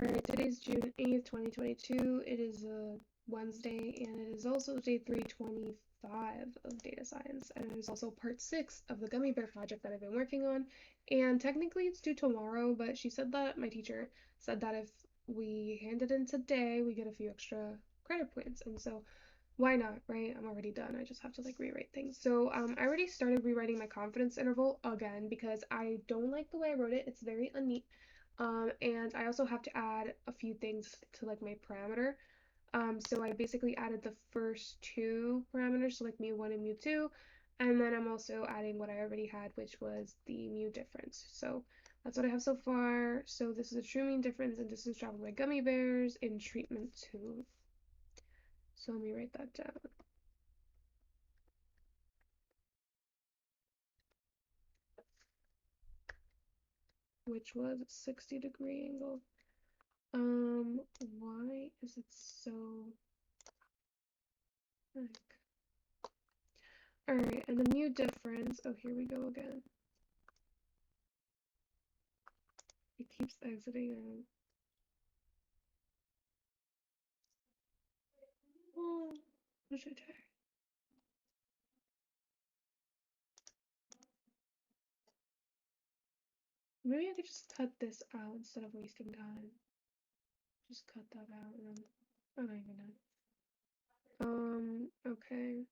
Alright, today's June 8th, 2022. It is a Wednesday, and it is also day 325 of data science, and it is also part 6 of the gummy bear project that I've been working on. And technically it's due tomorrow, but she said that, my teacher said that if we hand it in today, we get a few extra credit points, and so why not, right? I'm already done. I just have to rewrite things. So I already started rewriting my confidence interval again because I don't like the way I wrote it. It's very unneat. And I also have to add a few things to my parameter. So I basically added the first two parameters, so mu1 and mu2, and then I'm also adding what I already had, which was the mu difference. So that's what I have so far. So this is a true mean difference and distance traveled by gummy bears in treatment 2. So let me write that down. Which was a 60-degree angle. Why is it so alright, and the mu difference, oh, here we go again. It keeps exiting out. Oh, what should I try? Maybe I could just cut this out instead of wasting time. Just cut that out and then I don't even know. Okay.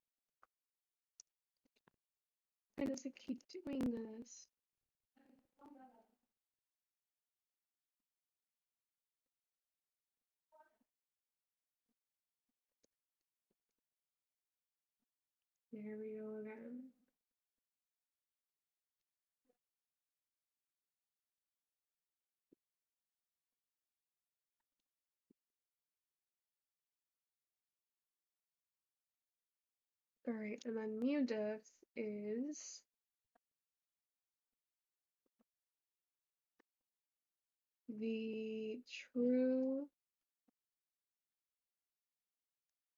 Why does it keep doing this? There we go again. Alright, and then mu diff is the true.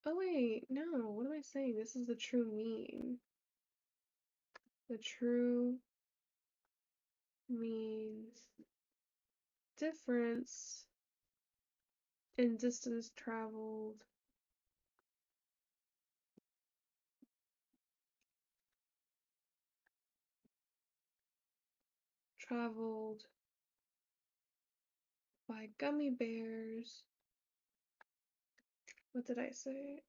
Oh wait, no, what am I saying? This is the true mean. The true means difference in distance traveled by gummy bears. What did I say?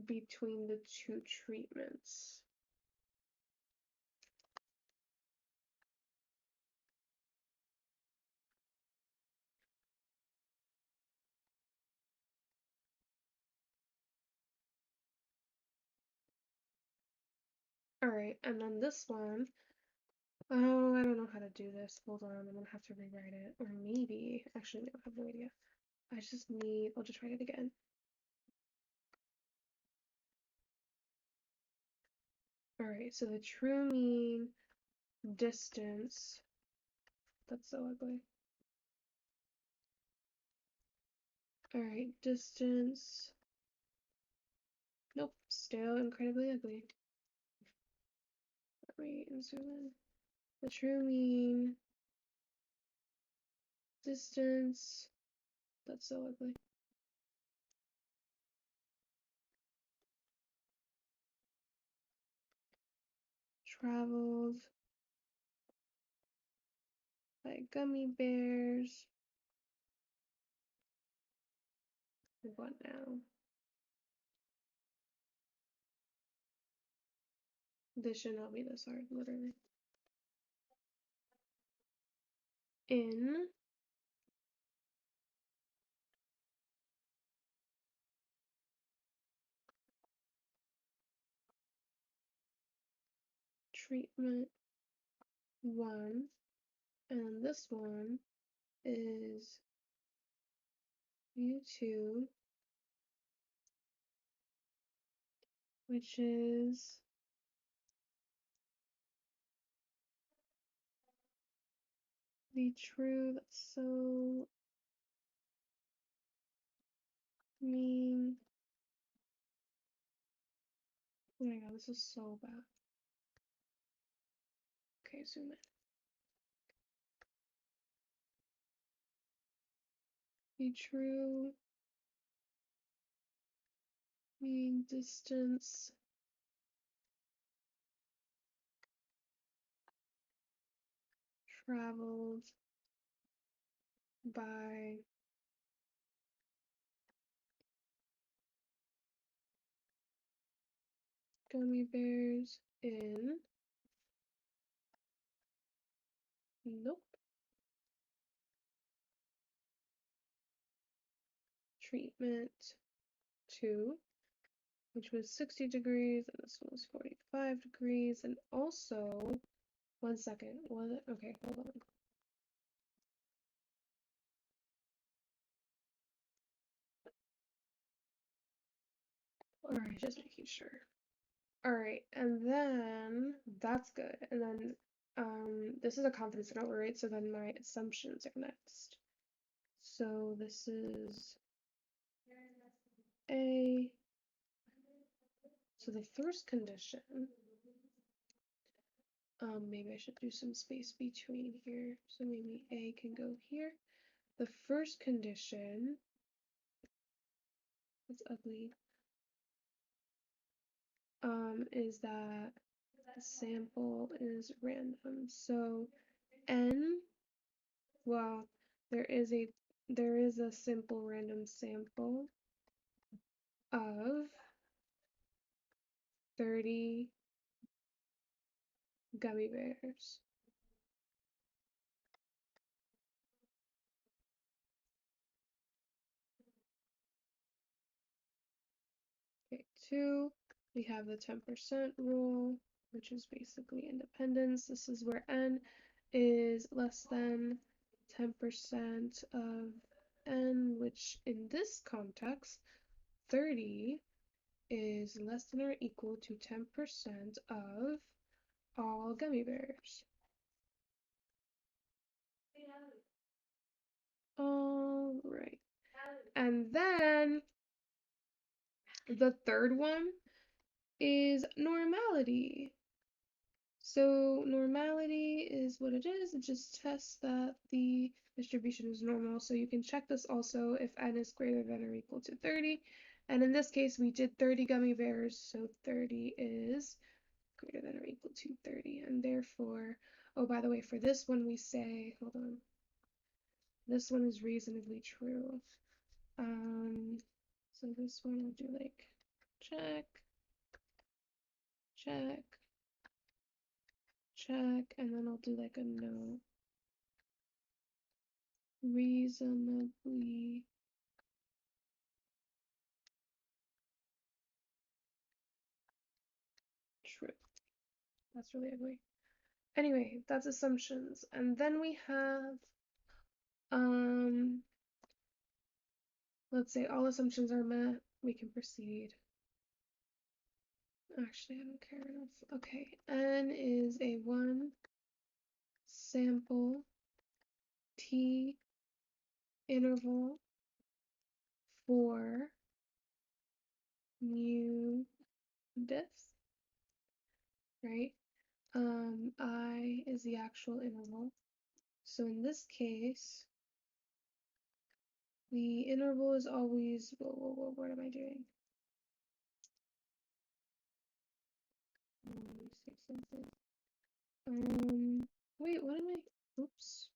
Between the two treatments. Alright, and then this one. Oh, I don't know how to do this. Hold on, I'm gonna have to rewrite it. Or maybe, actually, no, I have no idea. I'll just write it again. Alright, so the true mean distance. That's so ugly. Alright, distance. Nope, still incredibly ugly. Wait, and zoom in. The true mean distance. That's so ugly. Traveled by gummy bears. What now? This should not be this hard, literally. In treatment 1, and this one is U2, which is the true. That's so mean. Oh my god, this is so bad. Okay, zoom in. Be true. Mean distance traveled by gummy bears in nope treatment 2, which was 60 degrees, and this one was 45 degrees, and also 1 second. Was it? Okay, hold on. Alright, just making sure. Alright, and then that's good. And then this is a confidence interval, right? So then my assumptions are next. So this is A. So the first condition, maybe I should do some space between here. So maybe A can go here. The first condition, that's ugly, is that the sample is random. So N, well, there is a simple random sample of 30 gummy bears. Okay, 2, we have the 10% rule, which is basically independence. This is where N is less than 10% of N, which in this context, 30 is less than or equal to 10% of all gummy bears. All right. And then the third one is normality. So normality is what it is. It just tests that the distribution is normal. So you can check this also if n is greater than or equal to 30. And in this case, we did 30 gummy bears. So 30 is greater than or equal to 30. And therefore, oh, by the way, for this one, we say, hold on. This one is reasonably true. So this one I'll do like check, check, check, and then I'll do like a no. Reasonably true. That's really ugly. Anyway, that's assumptions. And then we have, let's say all assumptions are met, we can proceed. Actually, I don't care enough. Okay, N is a 1 sample T interval for mu diff, right? I is the actual interval. So in this case, the interval is always, whoa, what am I doing? Wait, what am I, oops.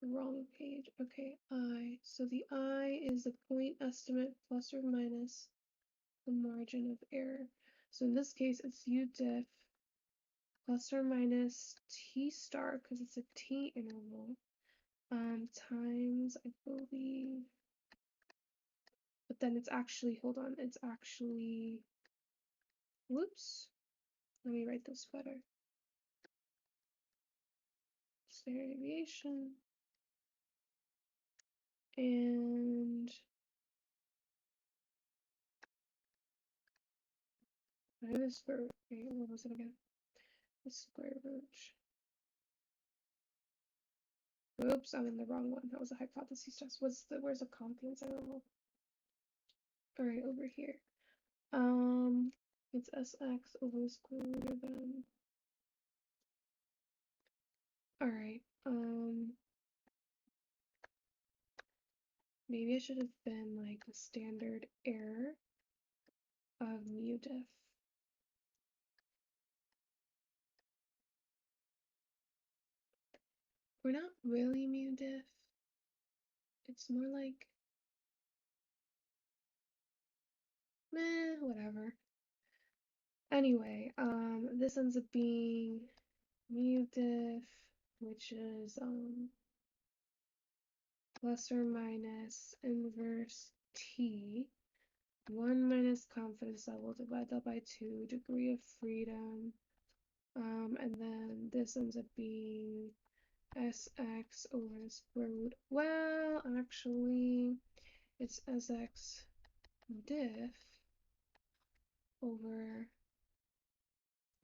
The wrong page. Okay, I. So the I is the point estimate plus or minus the margin of error. So in this case, it's U diff plus or minus T star, because it's a T interval, times, I believe, but then it's actually, hold on, it's actually, whoops, let me write this better. Standard deviation, and the square root, wait, what was it again? The square root. Oops, I'm in the wrong one. That was a hypothesis test. Where's the confidence interval? Alright, over here. It's Sx over the square root of m Alright, maybe I should have been like a standard error of mu diff. We're not really mu diff. It's more like, meh, whatever. Anyway, this ends up being mu diff, which is plus or minus inverse t, 1 minus confidence level divided by 2 degree of freedom, and then this ends up being sx over the square root. Well, actually, it's sx diff over,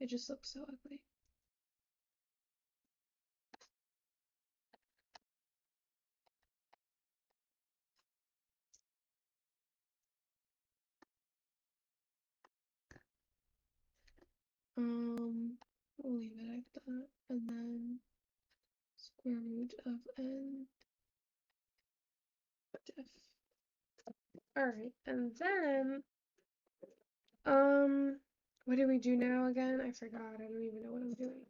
it just looks so ugly. We'll leave it like that, and then square root of n diff. Alright, and then, what do we do now again? I forgot, I don't even know what I'm doing.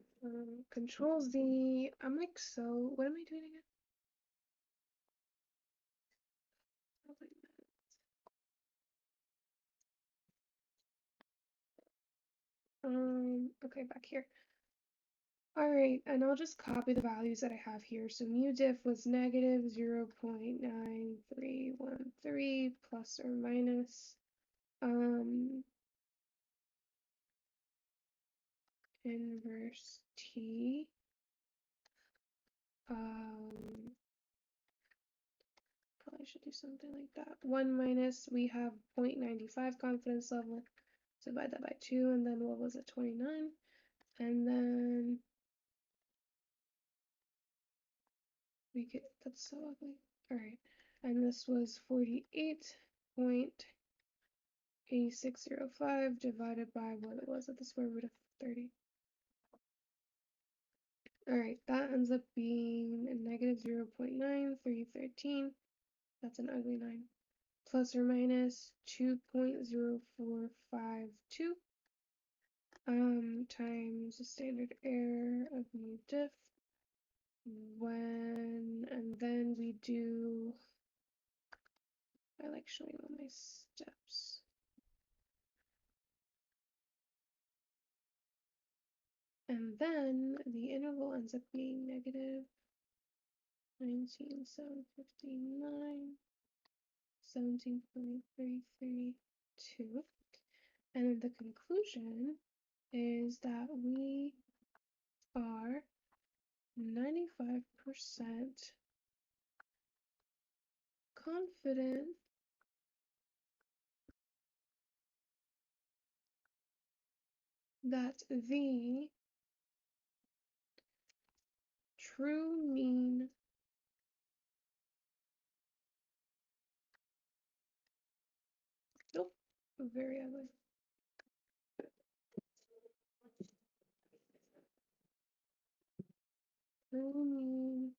Control Z, I'm like, so, what am I doing again? Okay, back here. Alright, and I'll just copy the values that I have here. So mu diff was negative 0.9313 plus or minus inverse t. Probably should do something like that. 1 minus, we have 0.95 confidence level. So divide that by 2, and then what was it, 29? And then we get, that's so ugly. Alright, and this was 48.8605 divided by what it was at the square root of 30. Alright, that ends up being a negative 0.9313. That's an ugly 9. Plus or minus 2.0452 times the standard error of mu diff and then we do, I like showing all my steps. And then the interval ends up being negative 19,759, 17.332. And then the conclusion is that we are 95% confident that the true mean nope, very ugly. True mean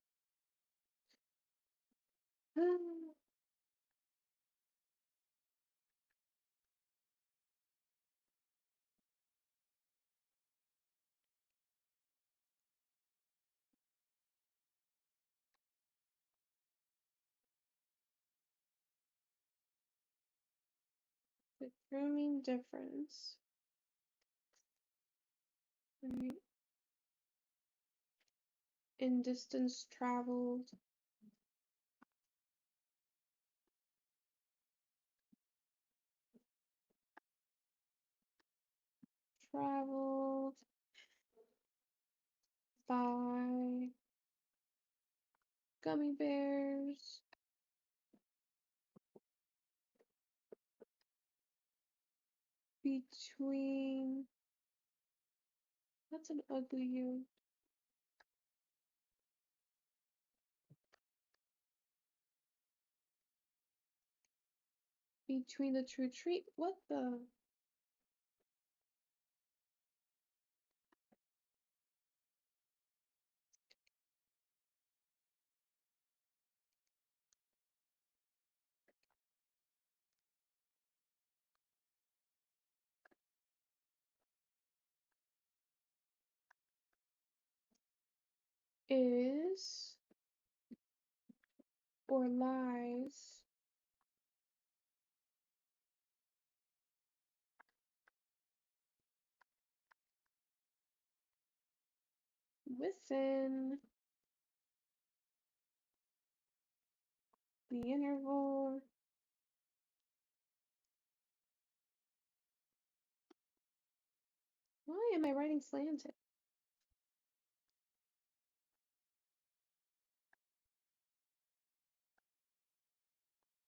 the true mean difference, right, in distance traveled by gummy bears between, that's an ugly U, between the true treat, what the, is or lies within the interval Why am I writing slanted?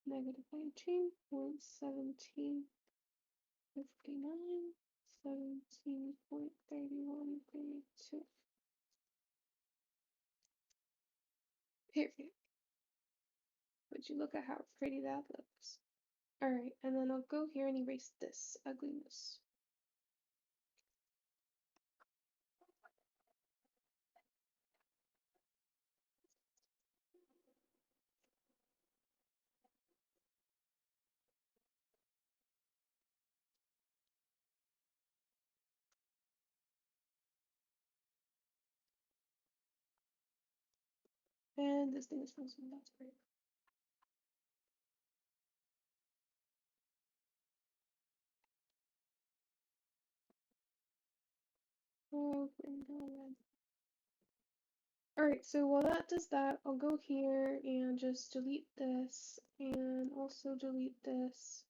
-19.1759, 17.3132. Period. Would you look at how pretty that looks? Alright, and then I'll go here and erase this ugliness. And this thing is frozen, that's great. Oh, alright, so while that does that, I'll go here and just delete this, and also delete this,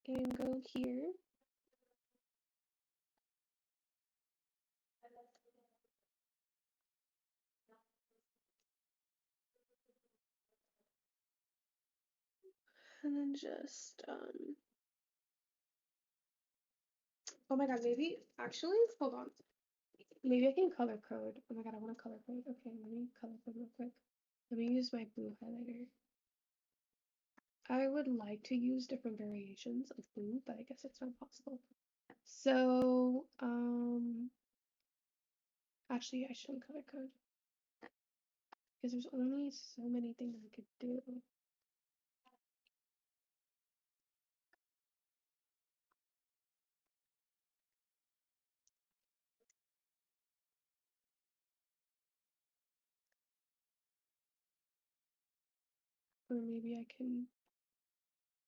and go here. And then just, oh my god, maybe, actually, hold on. Maybe I can color code. Oh my god, I want to color code. Okay, let me color code real quick. Let me use my blue highlighter. I would like to use different variations of blue, but I guess it's not possible. So, actually, I shouldn't color code. Because there's only so many things I could do. Or maybe I can,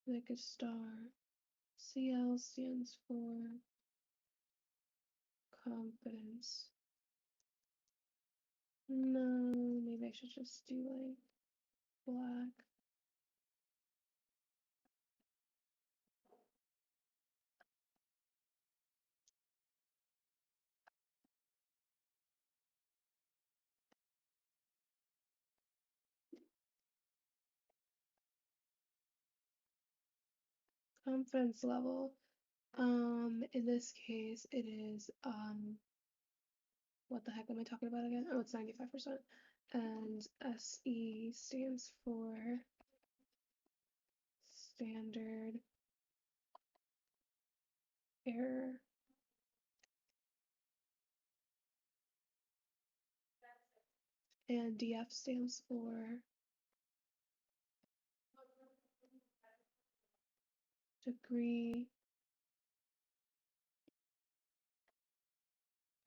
like a star. CL stands for confidence. No, maybe I should just do like black. Confidence level. In this case, it is, what the heck am I talking about again? Oh, it's 95%. And SE stands for standard error. And DF stands for degree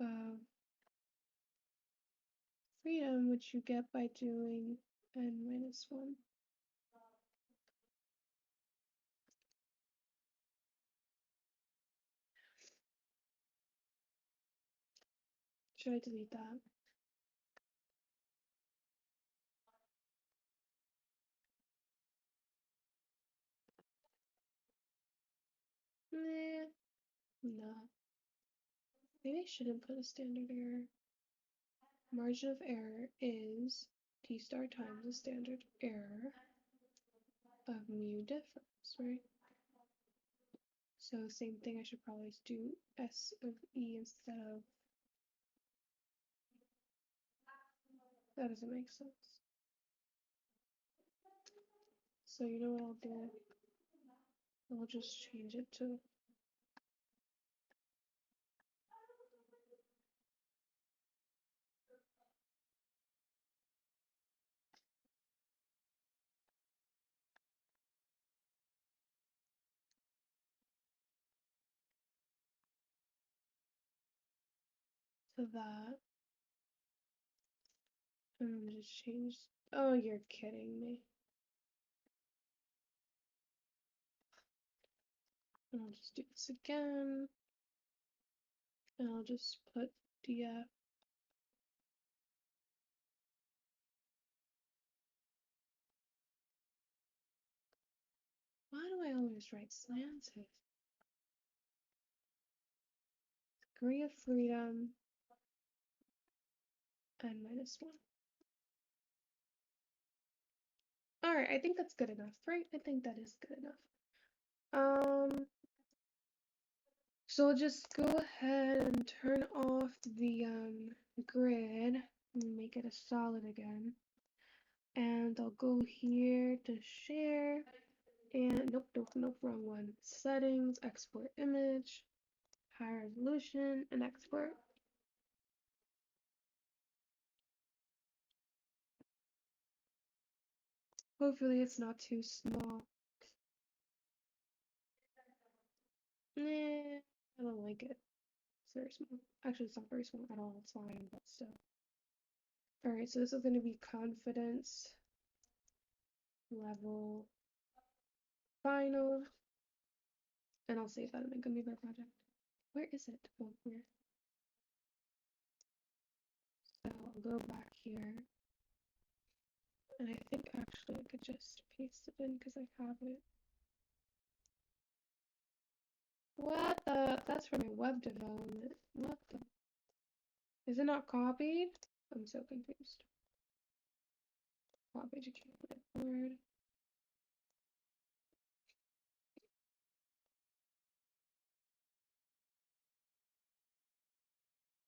of freedom, which you get by doing n-1. Should I delete that? Nah, no. Maybe I shouldn't put a standard error. Margin of error is t star times the standard error of mu difference, right? So same thing, I should probably do S of E instead of, that doesn't make sense. So you know what I'll do? I'll just change it to that. And just change. Oh, you're kidding me. And I'll just do this again. And I'll just put DF. Why do I always write slanted? Degree of freedom and -1. Alright, I think that's good enough, right? I think that is good enough. So I'll just go ahead and turn off the grid and make it a solid again. And I'll go here to share and nope, wrong one. Settings, export image, high resolution, and export. Hopefully it's not too small. Nah, I don't like it. It's very small. Actually, it's not very small at all. It's fine, but still. Alright, so this is going to be confidence level final. And I'll save that in my Gummy Bear project. Where is it? Oh, here. So I'll go back here. And I think actually I could just paste it in because I have it. What the? That's for my web development. What the? Is it not copied? I'm so confused. Copied to clipboard.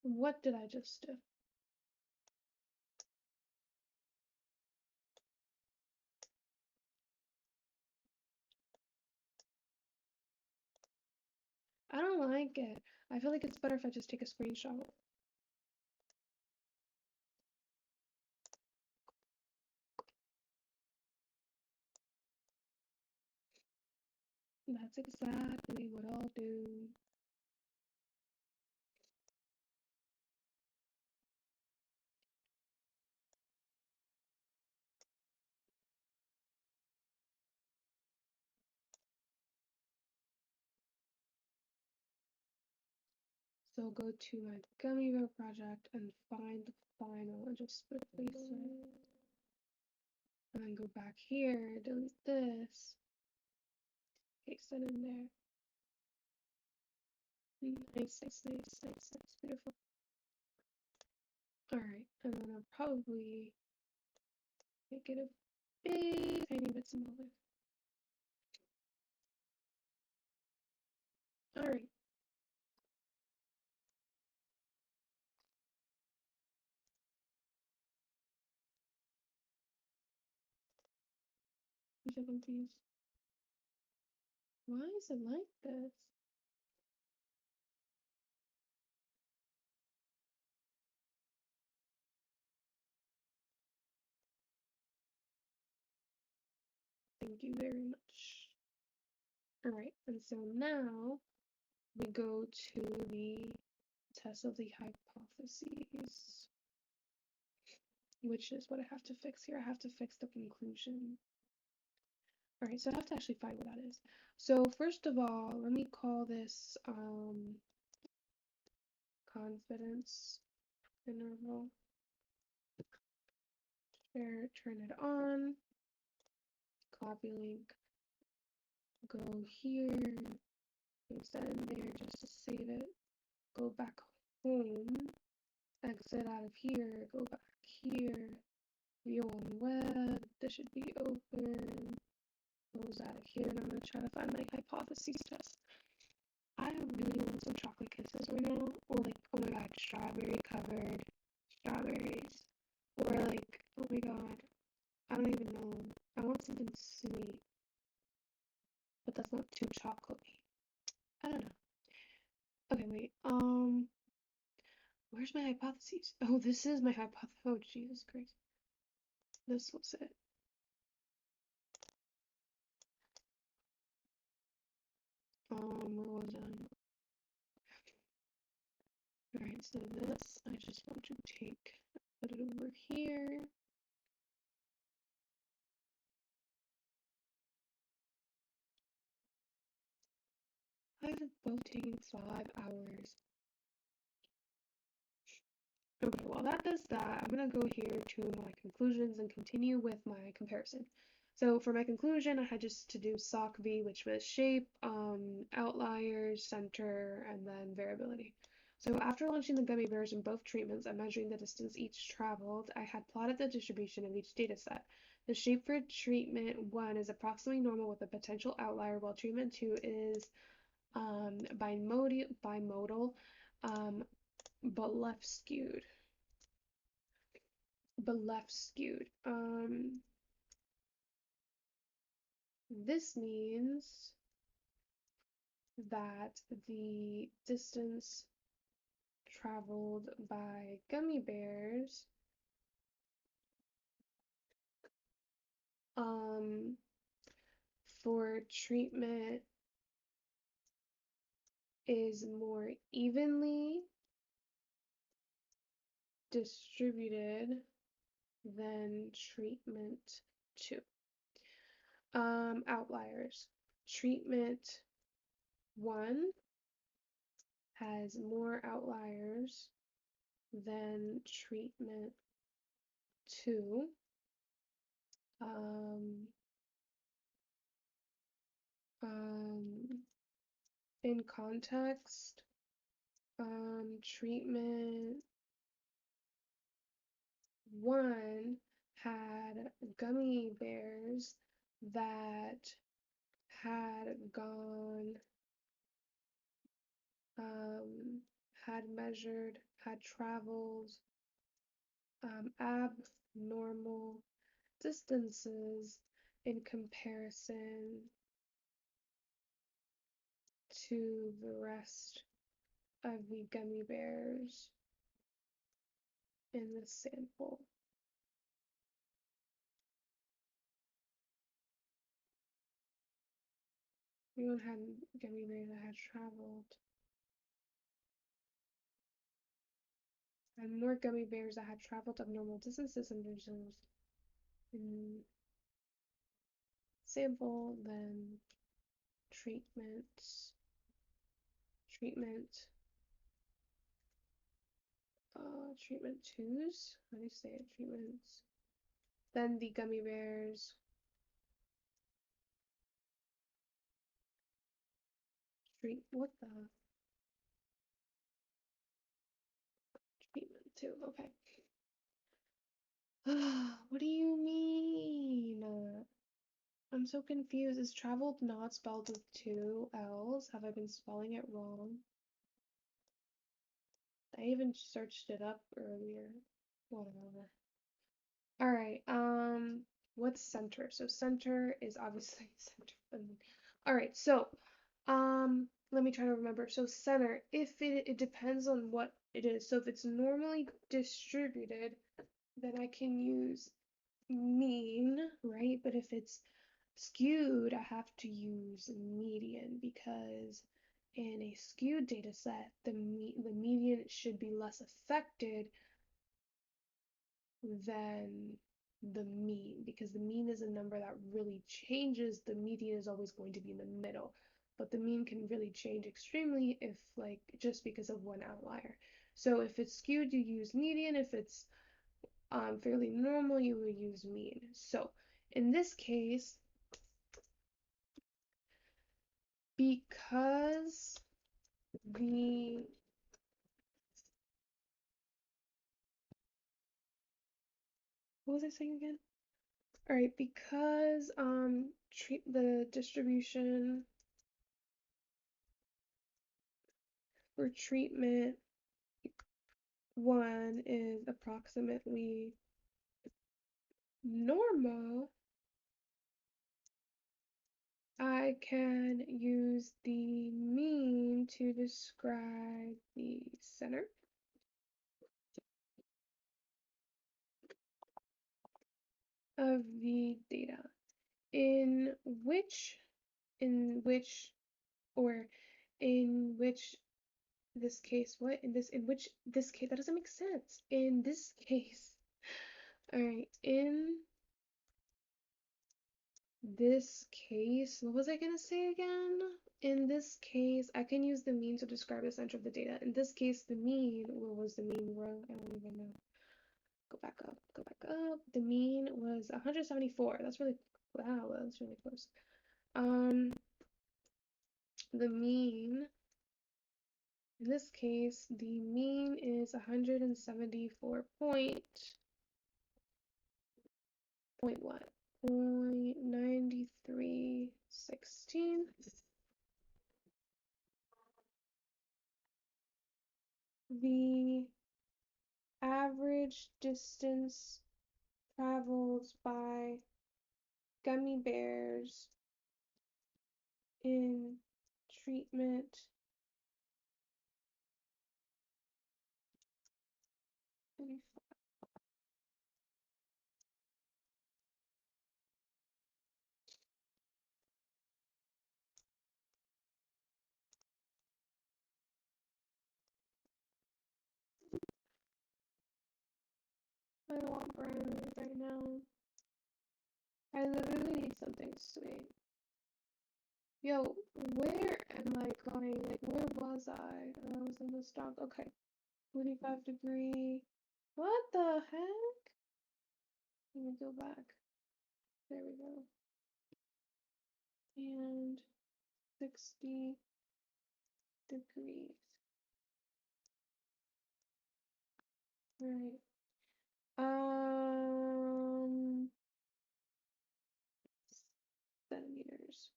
What did I just do? I don't like it. I feel like it's better if I just take a screenshot. That's exactly what I'll do. So go to my Gummy Bear project and find the final and just replace it. And then go back here, delete this, paste it in there. Nice, beautiful. Alright, and then I'll probably make it a big, tiny bit smaller. Alright. I'm so confused. Why is it like this? Thank you very much. Alright, and so now we go to the test of the hypotheses, which is what I have to fix here. I have to fix the conclusion. Alright, so I have to actually find what that is. So first of all, let me call this confidence interval. There, turn it on. Copy link. Go here. Paste that in there just to save it. Go back home. Exit out of here. Go back here. View on web. This should be open. Close out of here, and I'm gonna try to find my hypotheses test. I really want some chocolate kisses right now, or like, oh my god, strawberry covered strawberries, or like, oh my god, I don't even know. I want something sweet, but that's not too chocolatey. I don't know. Okay, wait. Where's my hypotheses? Oh, this is my hypothesis. Oh, Jesus Christ. This was it. Where was I? Alright, so this, I just want to take put it over here. I've both taken 5 hours. Okay, while that does that, I'm gonna go here to my conclusions and continue with my comparison. So for my conclusion, I had just to do SOC V, which was shape, outliers, center, and then variability. So after launching the gummy bears in both treatments and measuring the distance each traveled, I had plotted the distribution of each data set. The shape for treatment 1 is approximately normal with a potential outlier, while treatment 2 is bimodal, but left skewed. This means that the distance traveled by gummy bears for treatment is more evenly distributed than treatment 2. Outliers. Treatment 1 has more outliers than treatment 2. In context, treatment 1 had gummy bears that had gone, had measured, had traveled abnormal distances in comparison to the rest of the gummy bears in the sample. We had gummy bears that had traveled, and more gummy bears that had traveled abnormal distances in sample than treatment 2's. How do you say it? Treatments. Then the gummy bears what the treatment 2. Okay. What do you mean? I'm so confused. Is traveled not spelled with 2 L's? Have I been spelling it wrong? I even searched it up earlier. Whatever. Alright, what's center? So center is obviously center. Alright, so let me try to remember. So center, if it depends on what it is. So if it's normally distributed, then I can use mean, right? But if it's skewed, I have to use median because in a skewed data set, the median should be less affected than the mean because the mean is a number that really changes. The median is always going to be in the middle, but the mean can really change extremely if like just because of one outlier. So if it's skewed, you use median. If it's fairly normal, you would use mean. So in this case, because the what was I saying again? All right, because the distribution for treatment 1 is approximately normal, I can use the mean to describe the center of the data in which this case, what? In which, this case, that doesn't make sense. In this case, alright, in this case, what was I gonna say again? In this case, I can use the mean to describe the center of the data. In this case, the mean, what was the mean row? I don't even know. Go back up, go back up. The mean was 174. That's really, wow, that's really close. The mean, in this case, the mean is 174 point what? 0.9316. The average distance traveled by gummy bears in treatment I don't want brownies right now. I literally need something sweet. Yo, where am I going? Like, where was I? I was in the stock. Okay. 45-degree. What the heck? Let me go back. There we go. And 60 degrees. Right. Centimeters.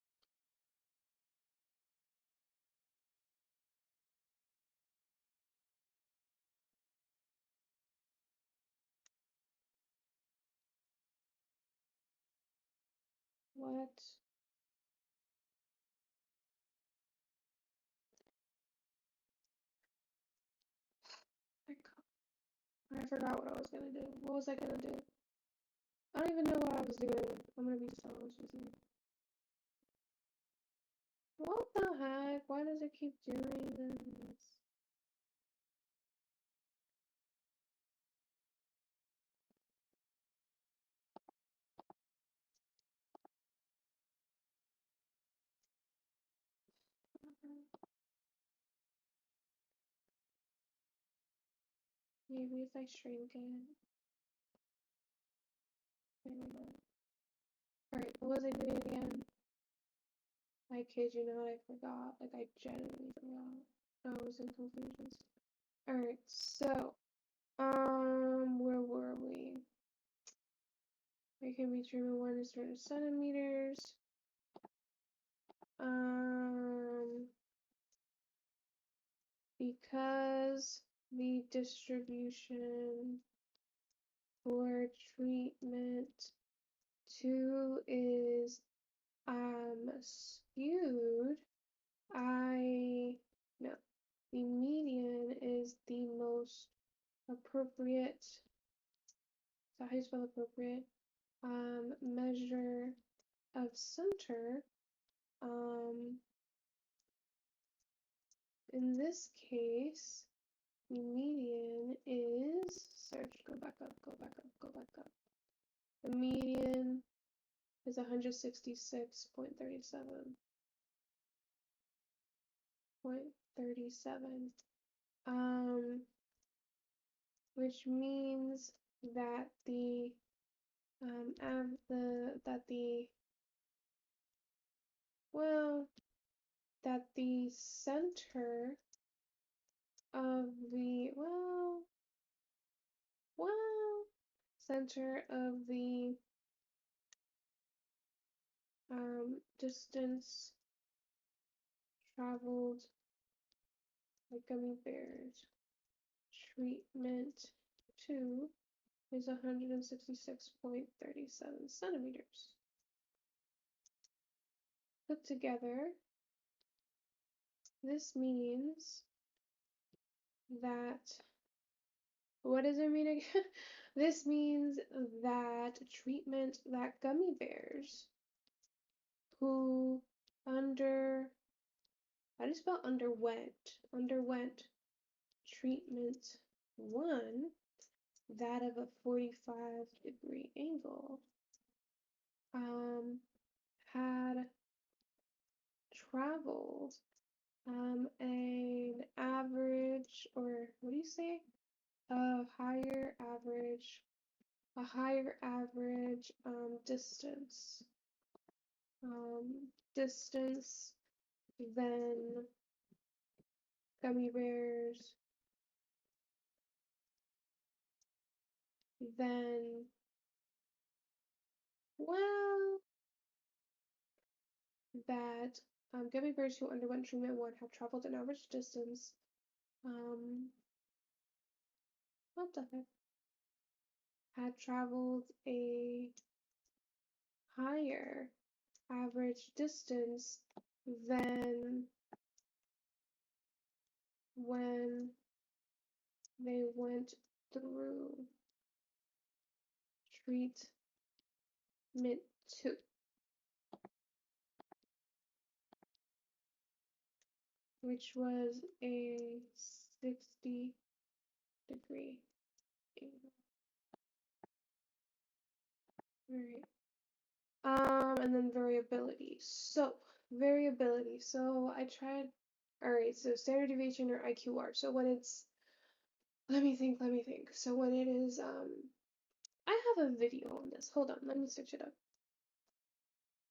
What? I forgot what I was gonna do. What was I gonna do? I don't even know what I was doing. I'm gonna be so honest with you. What the heck? Why does it keep doing this? Maybe if I shrink it. There we go. Alright, what was I doing again? I kid you not, I forgot. Like, I genuinely forgot. I was in confusions. Alright, so, where were we? I can be determined 1 is 300 centimeters. Because the distribution for treatment 2 is skewed, no, the median is the most appropriate, so how do you spell appropriate, measure of center. In this case, the median is, search, go back up, go back up, go back up. The median is 166.37. 0.37. Which means that the center of the center of the distance traveled by gummy bears treatment 2 is 166.37 centimeters. Put together, this means that, what does it mean again? This means that treatment that gummy bears who how do you spell underwent treatment 1, that of a 45-degree angle, had traveled an average, or what do you say? A higher average distance than gummy bears, then, well, that gummy bears who underwent treatment 1 have traveled an average distance, what the heck? Had traveled a higher average distance than when they went through treatment 2. Which was a 60-degree angle. Alright. And then variability. So I tried, alright, so standard deviation or IQR. So when it's, let me think. So when it is, I have a video on this. Hold on, let me search it up.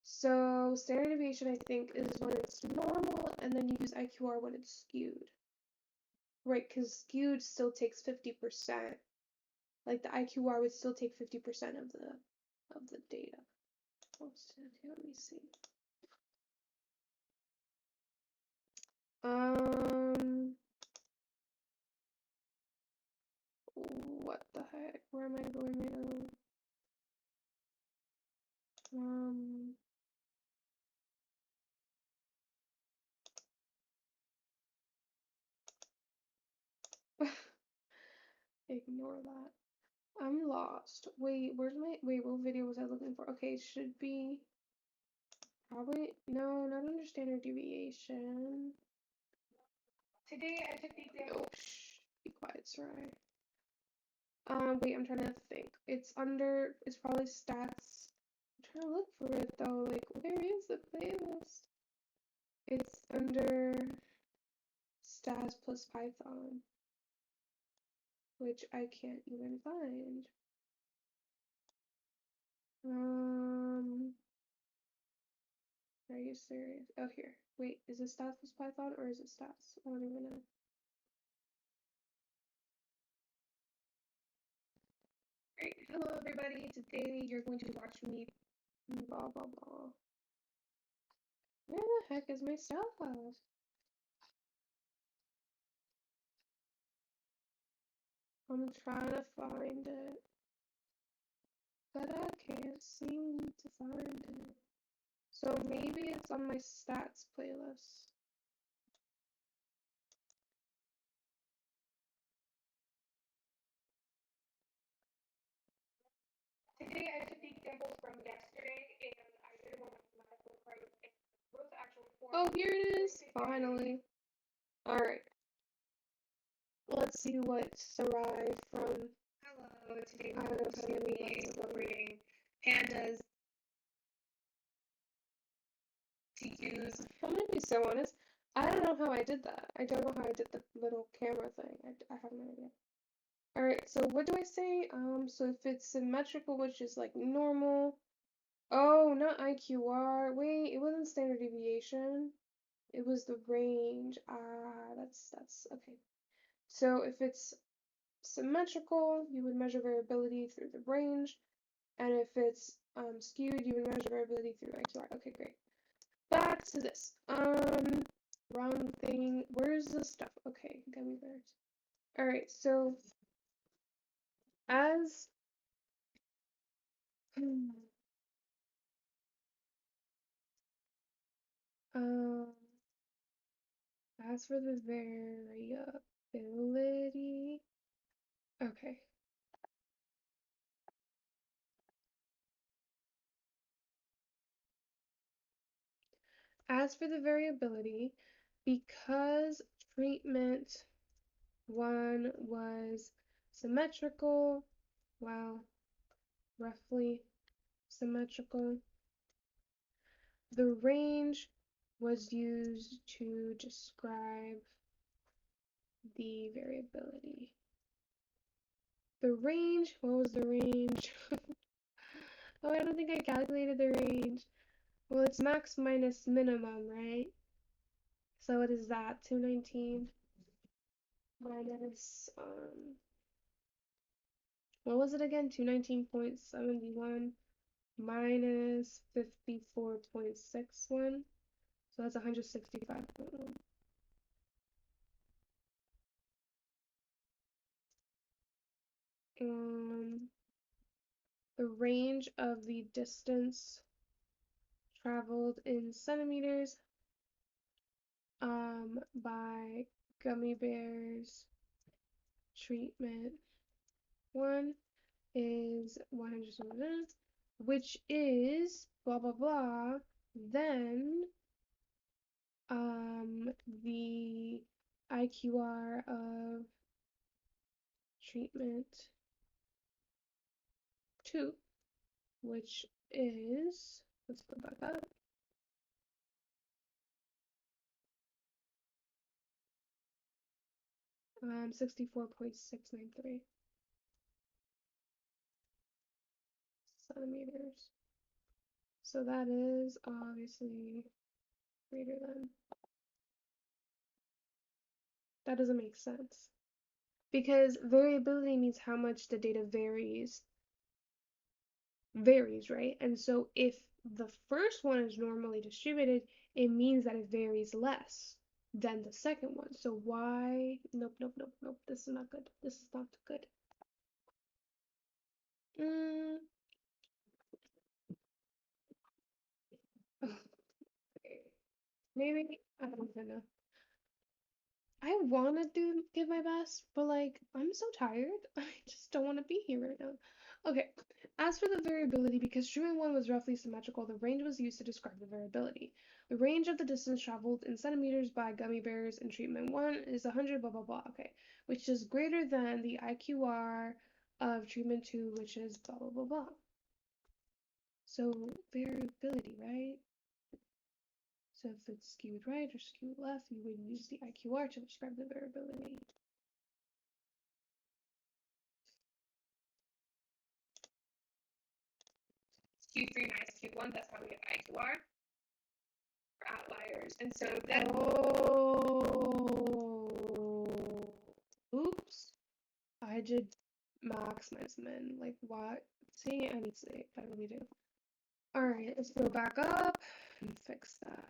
So standard deviation, I think, is when it's normal, and then you use IQR when it's skewed. Right, because skewed still takes 50%. Like the IQR would still take 50% of the data. Let me see. What the heck? Where am I going right now? Ignore that. I'm lost. Wait, what video was I looking for? Okay, should be probably, no, not under standard deviation. Today I took the exam. Oh, shh, be quiet, Sarai. Wait, I'm trying to think. It's probably stats. I'm trying to look for it though. Like, where is the playlist? It's under stats plus Python, which I can't even find. Are you serious? Oh, here. Wait, is it stats plus Python or is it stats? I don't even know. Great. Hello, everybody. Today you're going to watch me blah blah blah. Where the heck is my style class? I'm trying to find it, but I can't seem to find it. So maybe it's on my stats playlist. Today I took the examples from yesterday and I did one of my wrote the actual form. Oh, here it is! Finally. Alright. Let's see what Sarai from Hello, today we're going to be incorporating pandas to use. I'm gonna be so honest. I don't know how I did that. I don't know how I did the little camera thing. I have no idea. Alright, so what do I say? So if it's symmetrical, which is like normal. Oh, not IQR. Wait, it wasn't standard deviation. It was the range. That's okay. So if it's symmetrical, you would measure variability through the range, and if it's skewed, you would measure variability through IQR. Okay, great. Back to this. Wrong thing. Where's the stuff? Okay, gummy bears. Alright, so as as for the variability, okay. As for the variability, because treatment one was symmetrical, well, roughly symmetrical. The range was used to describe the variability. The range, what was the range? Oh, I don't think I calculated the range. Well, it's max minus minimum, right? So what is that? 219 minus, what was it again? 219.71 minus 54.61. So that's 165.1. The range of the distance traveled in centimeters by gummy bears treatment 1 is 100, which is blah blah blah. Then the IQR of treatment 2, which is, let's go back up, um, 64.693 centimeters. So that is obviously greater than. That doesn't make sense. Because variability means how much the data varies, right? And so if the first one is normally distributed, it means that it varies less than the second one. So why? Nope, nope, nope, nope. This is not good. This is not good. Maybe, I don't even know. I want to give my best, but like, I'm so tired. I just don't want to be here right now. Okay, as for the variability, because treatment 1 was roughly symmetrical, the range was used to describe the variability. The range of the distance traveled in centimeters by gummy bears in treatment 1 is 100 blah blah blah, okay, which is greater than the IQR of treatment 2, which is blah blah blah blah. So, variability, right? So if it's skewed right or skewed left, you would use the IQR to describe the variability. Q3 minus Q1, that's how we get IQR for outliers. And so then, oops, I did max minus min. Like, what? See, I need sleep. I really do. Alright, let's go back up and fix that.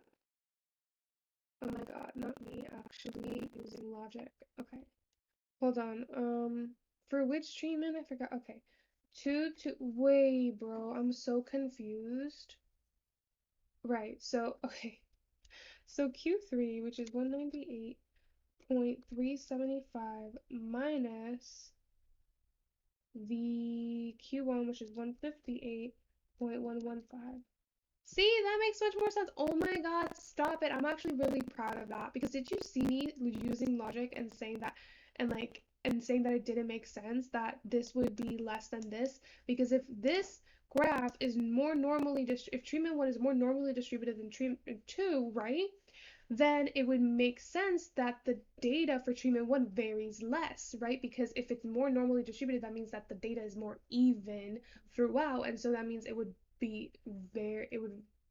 Oh my god, not me actually using logic. Okay. Hold on. For which treatment? I forgot. Okay. Wait, bro, I'm so confused. Right, so, okay. So Q3, which is 198.375 minus the Q1, which is 158.115. See, that makes much more sense. Oh my god, stop it. I'm actually really proud of that because did you see me using logic and saying that and saying that it didn't make sense that this would be less than this? Because if this graph is more normally if treatment 1 is more normally distributed than treatment 2, right? Then it would make sense that the data for treatment 1 varies less, right? Because if it's more normally distributed, that means that the data is more even throughout, and so that means it would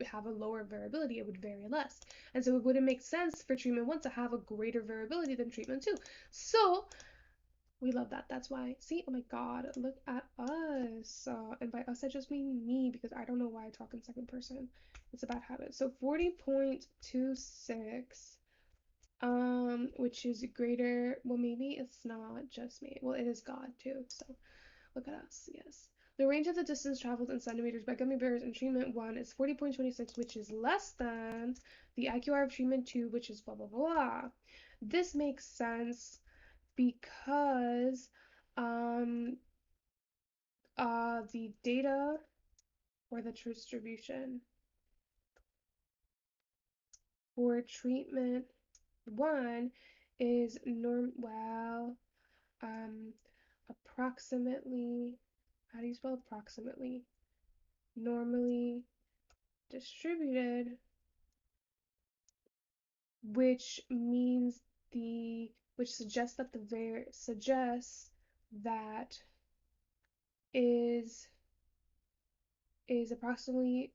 have a lower variability, it would vary less. And so it wouldn't make sense for treatment 1 to have a greater variability than treatment 2. So we love that. That's why. See, oh my god, look at us. And by us, I just mean me because I don't know why I talk in second person. It's a bad habit. So 40.26, which is greater. Well, maybe it's not just me. Well, it is God too. So look at us. Yes. The range of the distance traveled in centimeters by gummy bears in treatment 1 is 40.26, which is less than the IQR of treatment 2, which is blah blah blah. This makes sense because the data or the distribution for treatment 1 is approximately, how do you spell approximately? Normally distributed, which means which suggests that is approximately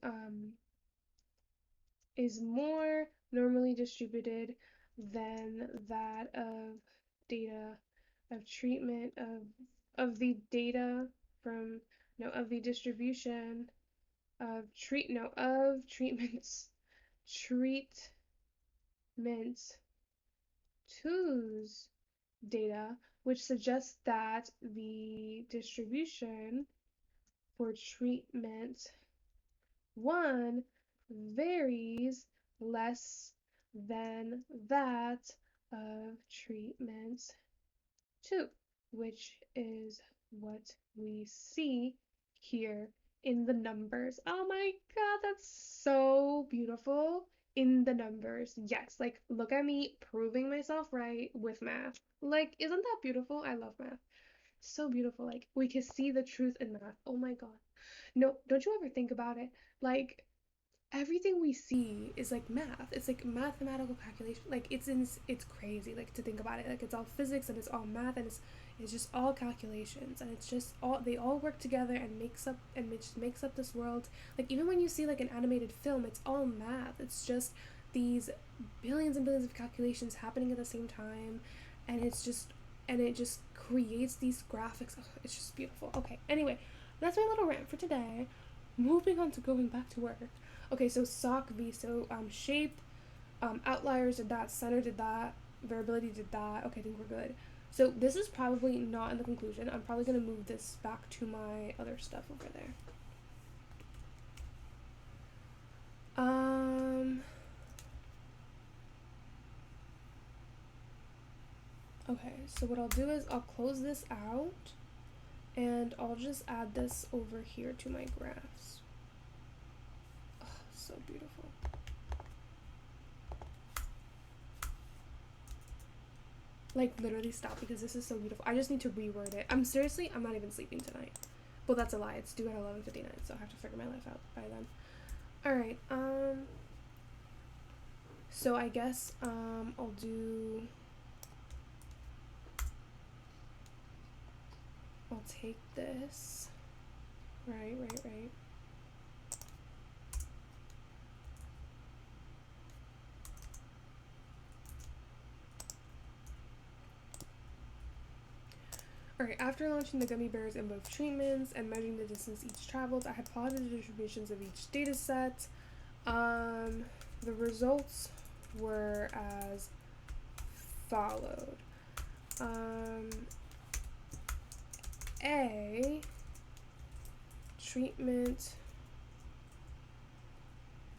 is more normally distributed than that of data of treatment of the data from no of the distribution of treatments two's data, which suggests that the distribution for treatment 1 varies less than that of treatment 2, which is what we see here in the numbers. Oh my god, that's so beautiful. In the numbers. Yes, like look at me proving myself right with math. Like, isn't that beautiful? I love math. So beautiful. Like, we can see the truth in math. Oh my god. No, don't you ever think about it? Like, everything we see is like math. It's like mathematical calculation. Like it's crazy like to think about it. Like it's all physics and it's all math and it's just all calculations and it's just all they all work together and it just makes up this world. Like even when you see like an animated film, it's all math. It's just these billions and billions of calculations happening at the same time and it just creates these graphics. Oh, it's just beautiful. Okay, anyway, that's my little rant for today. Moving on to going back to work. Okay, so SOC V, so shape, outliers did that, center did that, variability did that. Okay, I think we're good. So this is probably not in the conclusion. I'm probably going to move this back to my other stuff over there. Okay, so what I'll do is I'll close this out and I'll just add this over here to my graphs. Oh, so beautiful. Like literally stop because this is so beautiful. I just need to reword it. I'm not even sleeping tonight. Well, that's a lie. It's due at 11:59, so I have to figure my life out by then. Alright, so I guess I'll take this. Right. Alright, after launching the gummy bears in both treatments and measuring the distance each traveled, I had plotted the distributions of each data set. The results were as followed. A treatment,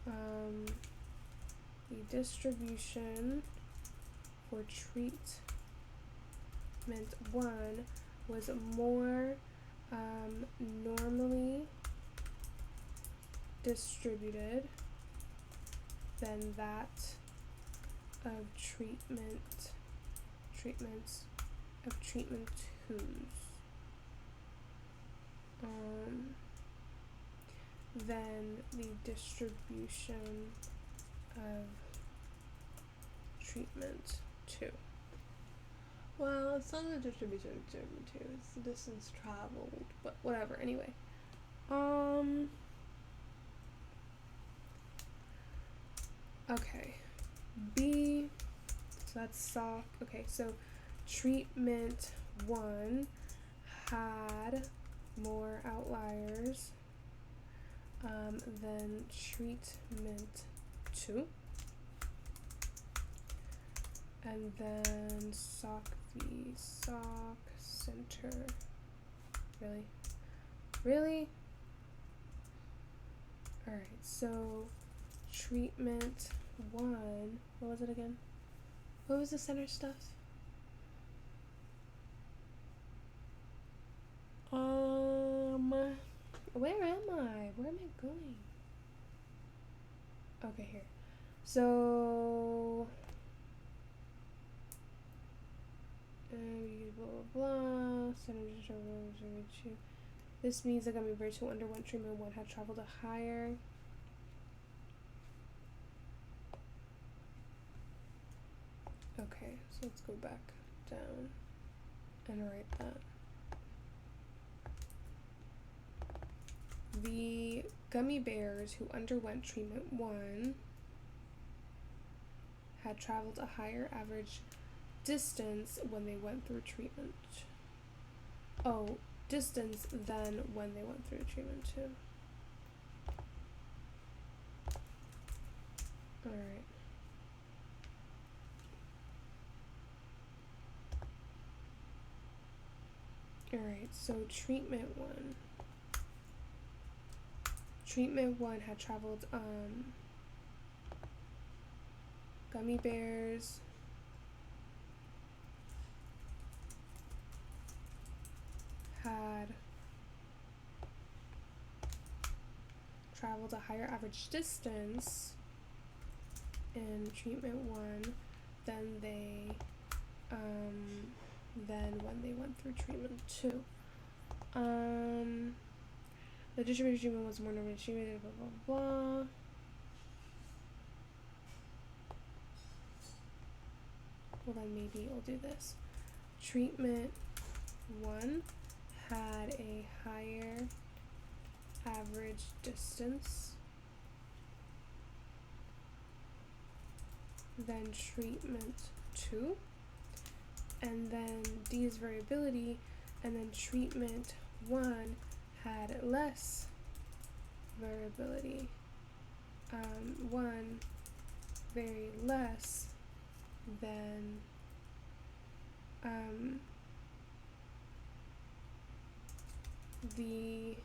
the distribution for treatment 1 was more normally distributed than that of treatment 2's. Then the distribution of treatment 2. Well, it's not the distribution of treatment 2, it's the distance traveled, but whatever, anyway. Okay. B, so that's soft. Okay, so treatment 1 had more outliers than treatment 2. And then SOC V, SOC center. Really? Alright, so treatment 1, what was it again? What was the center stuff? Where am I? Where am I going? Okay, here. So blah blah blah. This means the gummy bears who underwent treatment 1 had traveled a higher. Okay, so let's go back down and write that. The gummy bears who underwent treatment 1 had traveled a higher average distance when they went through treatment. Oh, distance than when they went through treatment 2. Alright. Alright, so treatment 1. Treatment 1 had traveled, gummy bears had traveled a higher average distance in treatment 1 than when they went through treatment 2. The distributed treatment was more normally distributed, blah blah blah. Well, then maybe I'll do this. Treatment 1 had a higher average distance than treatment 2, and then D is variability, and then treatment 1 had less variability. 1 very less than the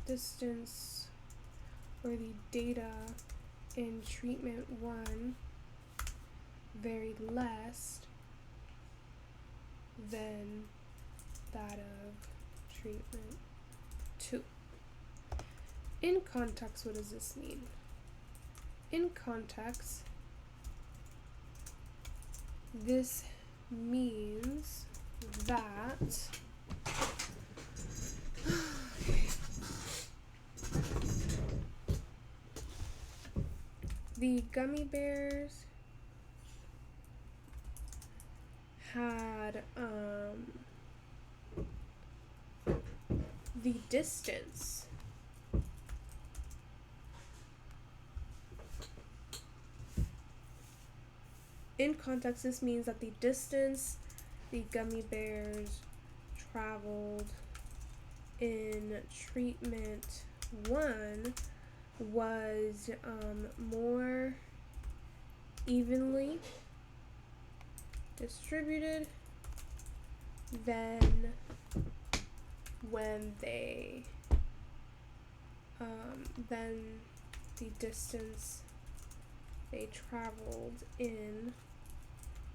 distance or the data in treatment 1 very less than that of treatment 2. In context, what does this mean? In context, this means that the gummy bears had the distance in context, this means that the distance the gummy bears traveled in treatment 1 was more evenly distributed than when they than the distance they traveled in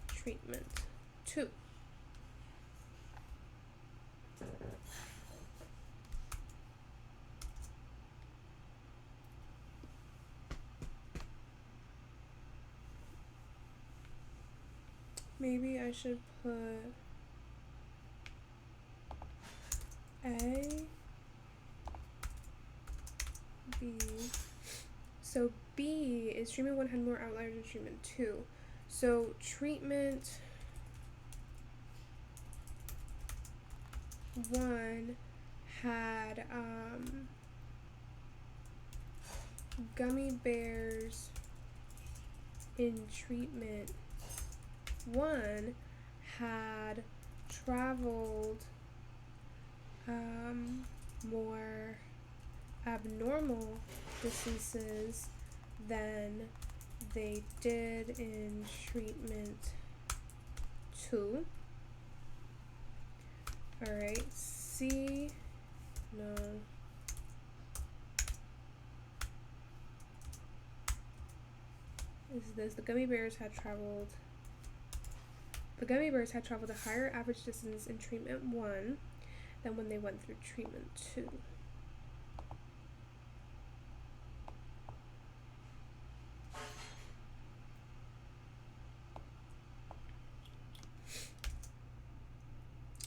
treatment 2. Maybe I should put A, B. So B is treatment 1 had more outliers than treatment 2. So treatment 1 had gummy bears in treatment 1 had traveled more abnormal distances than they did in treatment 2. Alright, C, no. Is this, the gummy bears had traveled a higher average distance in treatment 1 than when they went through treatment 2.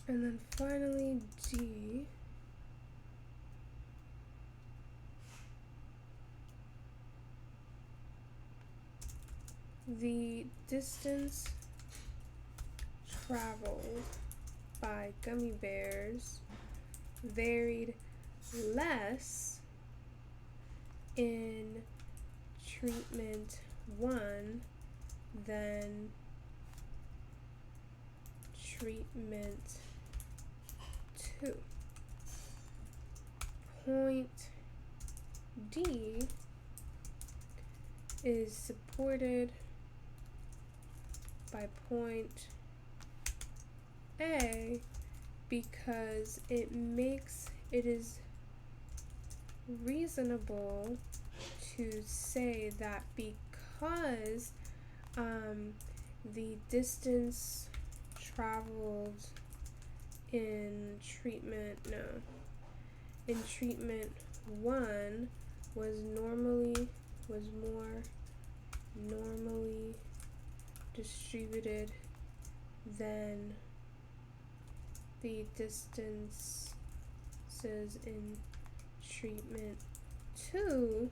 And then finally D. The distance traveled by gummy bears varied less in treatment 1 than treatment 2. Point D is supported by point A because it is reasonable to say that because the distance traveled in treatment 1 was more normally distributed than the distances in treatment 2,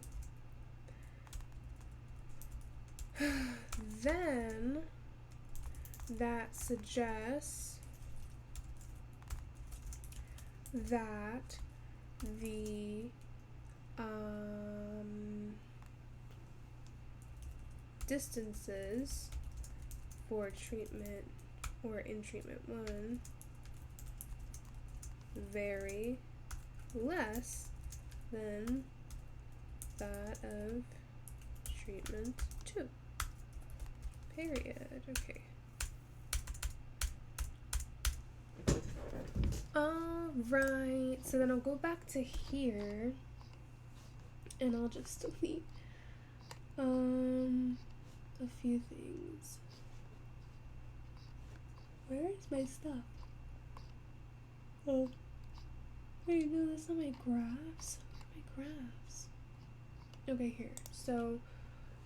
then that suggests that the distances for treatment or in treatment 1 vary less than that of treatment 2. Period. Okay. Alright, so then I'll go back to here and I'll just delete a few things. Where is my stuff? Oh, wait, no, that's not my graphs. My graphs. Okay, here. So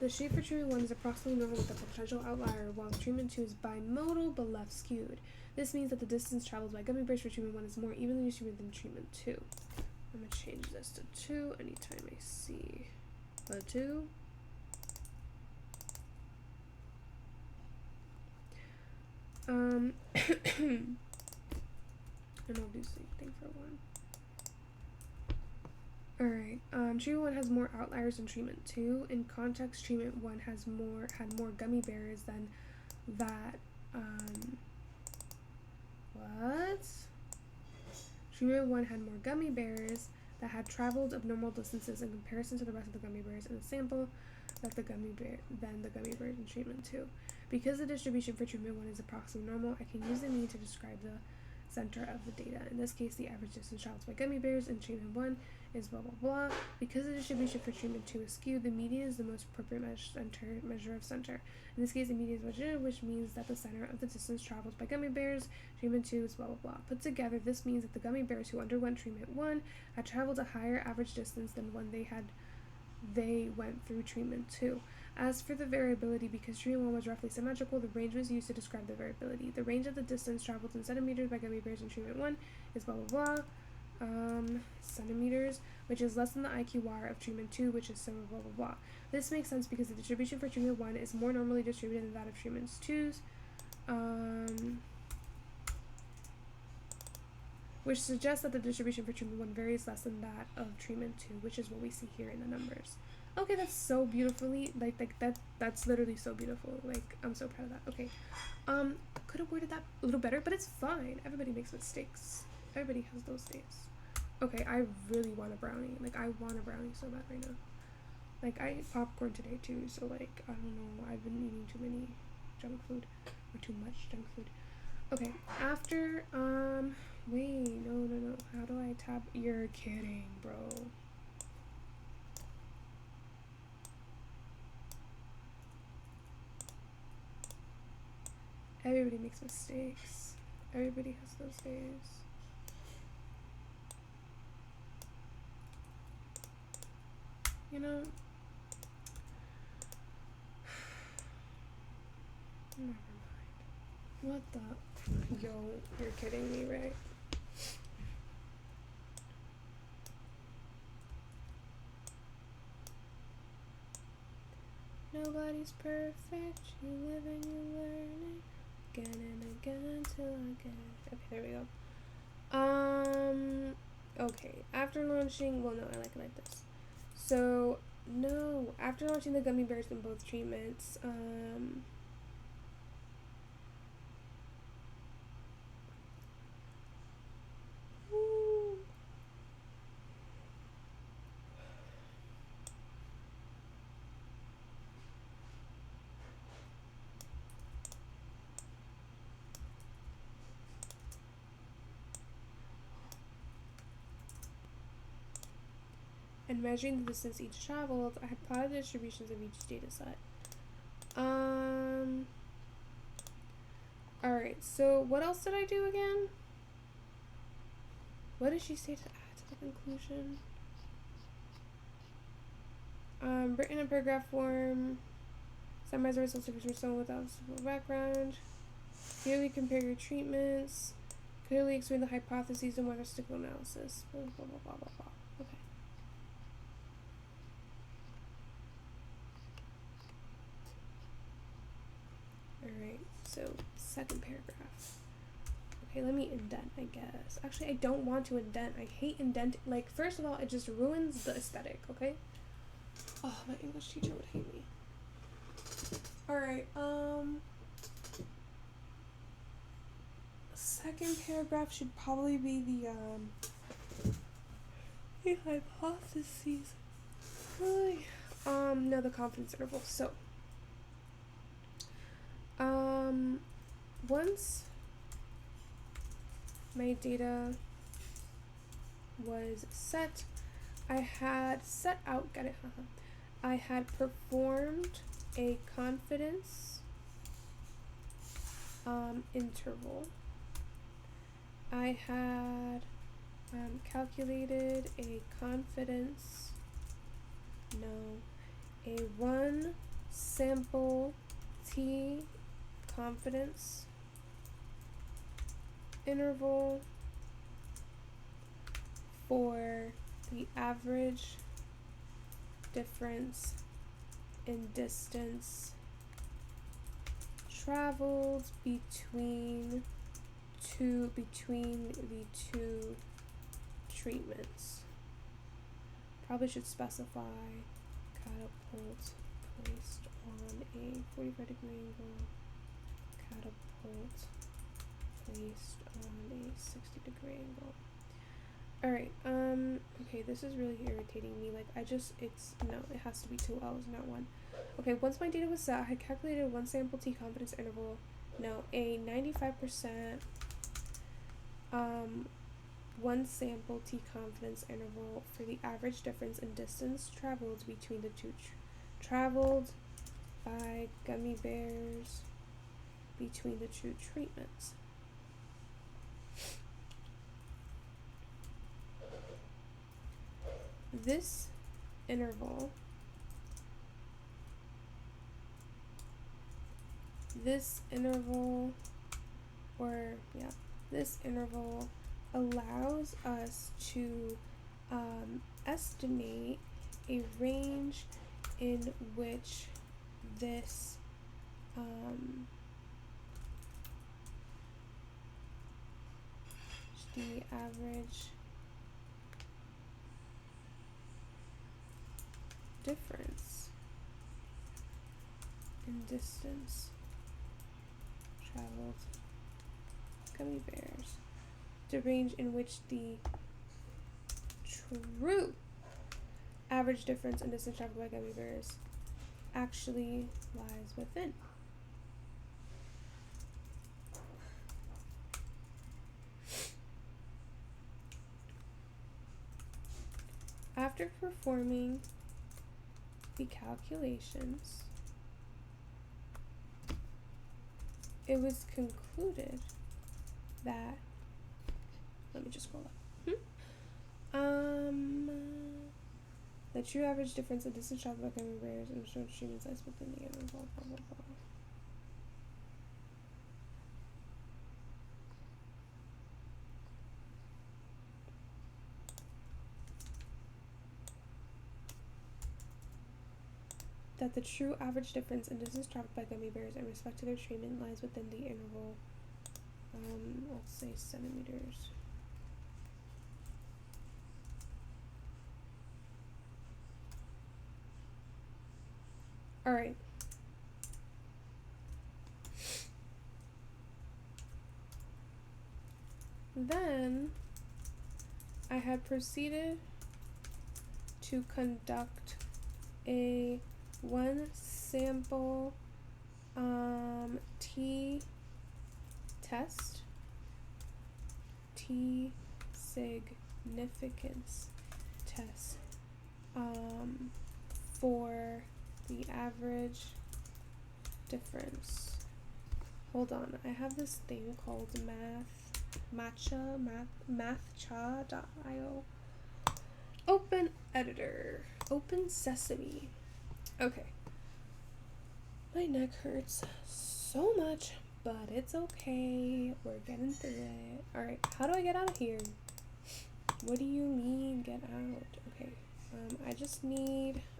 the shape for treatment 1 is approximately normal with a potential outlier, while treatment 2 is bimodal but left skewed. This means that the distance traveled by gummy bears for treatment 1 is more evenly distributed than treatment 2. I'm going to change this to 2 anytime I see a 2. And I'll do the same thing for 1. Alright, treatment 1 has more outliers than treatment 2. In context, treatment 1 had more gummy bears than that, what? Treatment 1 had more gummy bears that had traveled abnormal distances in comparison to the rest of the gummy bears in the sample than the gummy bears in treatment 2. Because the distribution for treatment 1 is approximately normal, I can use the mean to describe the center of the data. In this case, the average distance traveled by gummy bears in treatment 1 is blah blah blah. Because the distribution for treatment 2 is skewed, the median is the most appropriate measure of center. In this case, the median is measured, which means that the center of the distance traveled by gummy bears, treatment 2 is blah blah blah. Put together, this means that the gummy bears who underwent treatment 1 had traveled a higher average distance than when they went through treatment 2. As for the variability, because treatment 1 was roughly symmetrical, the range was used to describe the variability. The range of the distance traveled in centimeters by gummy bears in treatment 1 is blah blah blah, centimeters, which is less than the IQR of treatment 2, which is similar blah blah blah. This makes sense because the distribution for treatment 1 is more normally distributed than that of treatment 2's, which suggests that the distribution for treatment 1 varies less than that of treatment 2, which is what we see here in the numbers. Okay, that's so beautifully, that's literally so beautiful. Like, I'm so proud of that. Okay, could have worded that a little better, but it's fine. Everybody makes mistakes. Everybody has those days. Okay, I really want a brownie. Like, I want a brownie so bad right now. Like, I ate popcorn today too, so like, I don't know, I've been eating too many junk food, or too much junk food. Okay, after, wait, no, how do I tab? You're kidding, bro. Everybody makes mistakes. Everybody has those days. You know, never mind. What the? Yo, you're kidding me, right? Nobody's perfect. You live and you learn it again and again till I get it. Okay, there we go. Okay. After launching, well, no, I like it like this. So, no, after launching the gummy bears in both treatments, and measuring the distance each traveled, I had plotted the distributions of each data set. Alright, so what else did I do again? What did she say to add to the conclusion? Written in paragraph form, summarize the results of your someone without a background, clearly compare your treatments, clearly explain the hypotheses and statistical analysis, blah, blah, blah, blah, blah, blah. Okay. Alright, so second paragraph. Okay, let me indent, I guess. Actually, I don't want to indent. I hate indenting. Like, first of all, it just ruins the aesthetic, okay? Oh, my English teacher would hate me. Alright, second paragraph should probably be the hypotheses. No, the confidence interval. So, once my data was set, I had I had performed a confidence interval. I had calculated a confidence, a one sample t confidence interval for the average difference in distance traveled between the two treatments. Probably should specify catapult placed on a 45-degree angle, catapult placed on a 60-degree angle. Alright, okay, this is really irritating me. Like, it has to be 2 L's, not 1. Okay, once my data was set, I had calculated one sample t confidence interval, a 95%, one sample t confidence interval for the average difference in distance traveled between the two, traveled by gummy bears between the two treatments. This interval allows us to estimate a range in which this the average difference in distance traveled gummy bears, the range in which the true average difference in distance traveled by gummy bears actually lies within. After performing the calculations, it was concluded that, let me just scroll up. The true average difference in distance traveled by gummy bears and short streaming size within the interval, blah, blah, blah. that the true average difference in distance traveled by gummy bears in respect to their treatment lies within the interval, let's say centimeters. Alright. Then I had proceeded to conduct a one sample T test, T significance test, for the average difference. Hold on, I have this thing called mathcha.io. Open editor, open sesame. Okay. My neck hurts so much, but it's okay. We're getting through it. Alright, how do I get out of here? What do you mean, get out? Okay.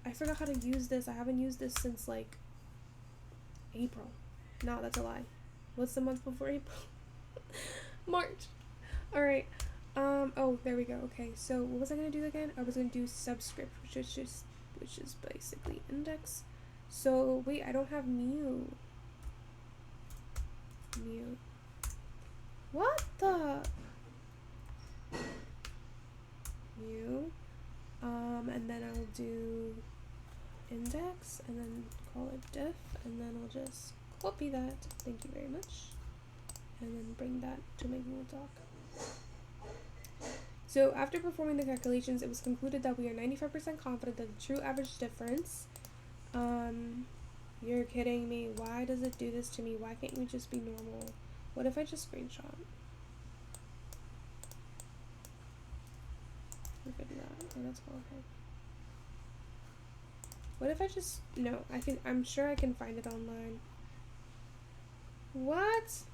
I forgot how to use this. I haven't used this since like April. No, that's a lie. What's the month before April? March. Alright. Oh, there we go. Okay, so what was I gonna do again? I was gonna do subscript, which is basically index. So wait, I don't have mu. What the? Mu. And then I'll do index and then call it diff, and then I'll just copy that. Thank you very much. And then bring that to my Google Doc. So after performing the calculations, it was concluded that we are 95% confident that the true average difference, you're kidding me. Why does it do this to me? Why can't you just be normal? What if I just screenshot? Look at that. Oh, that's qualified. What if I just, no, I'm sure I can find it online. What?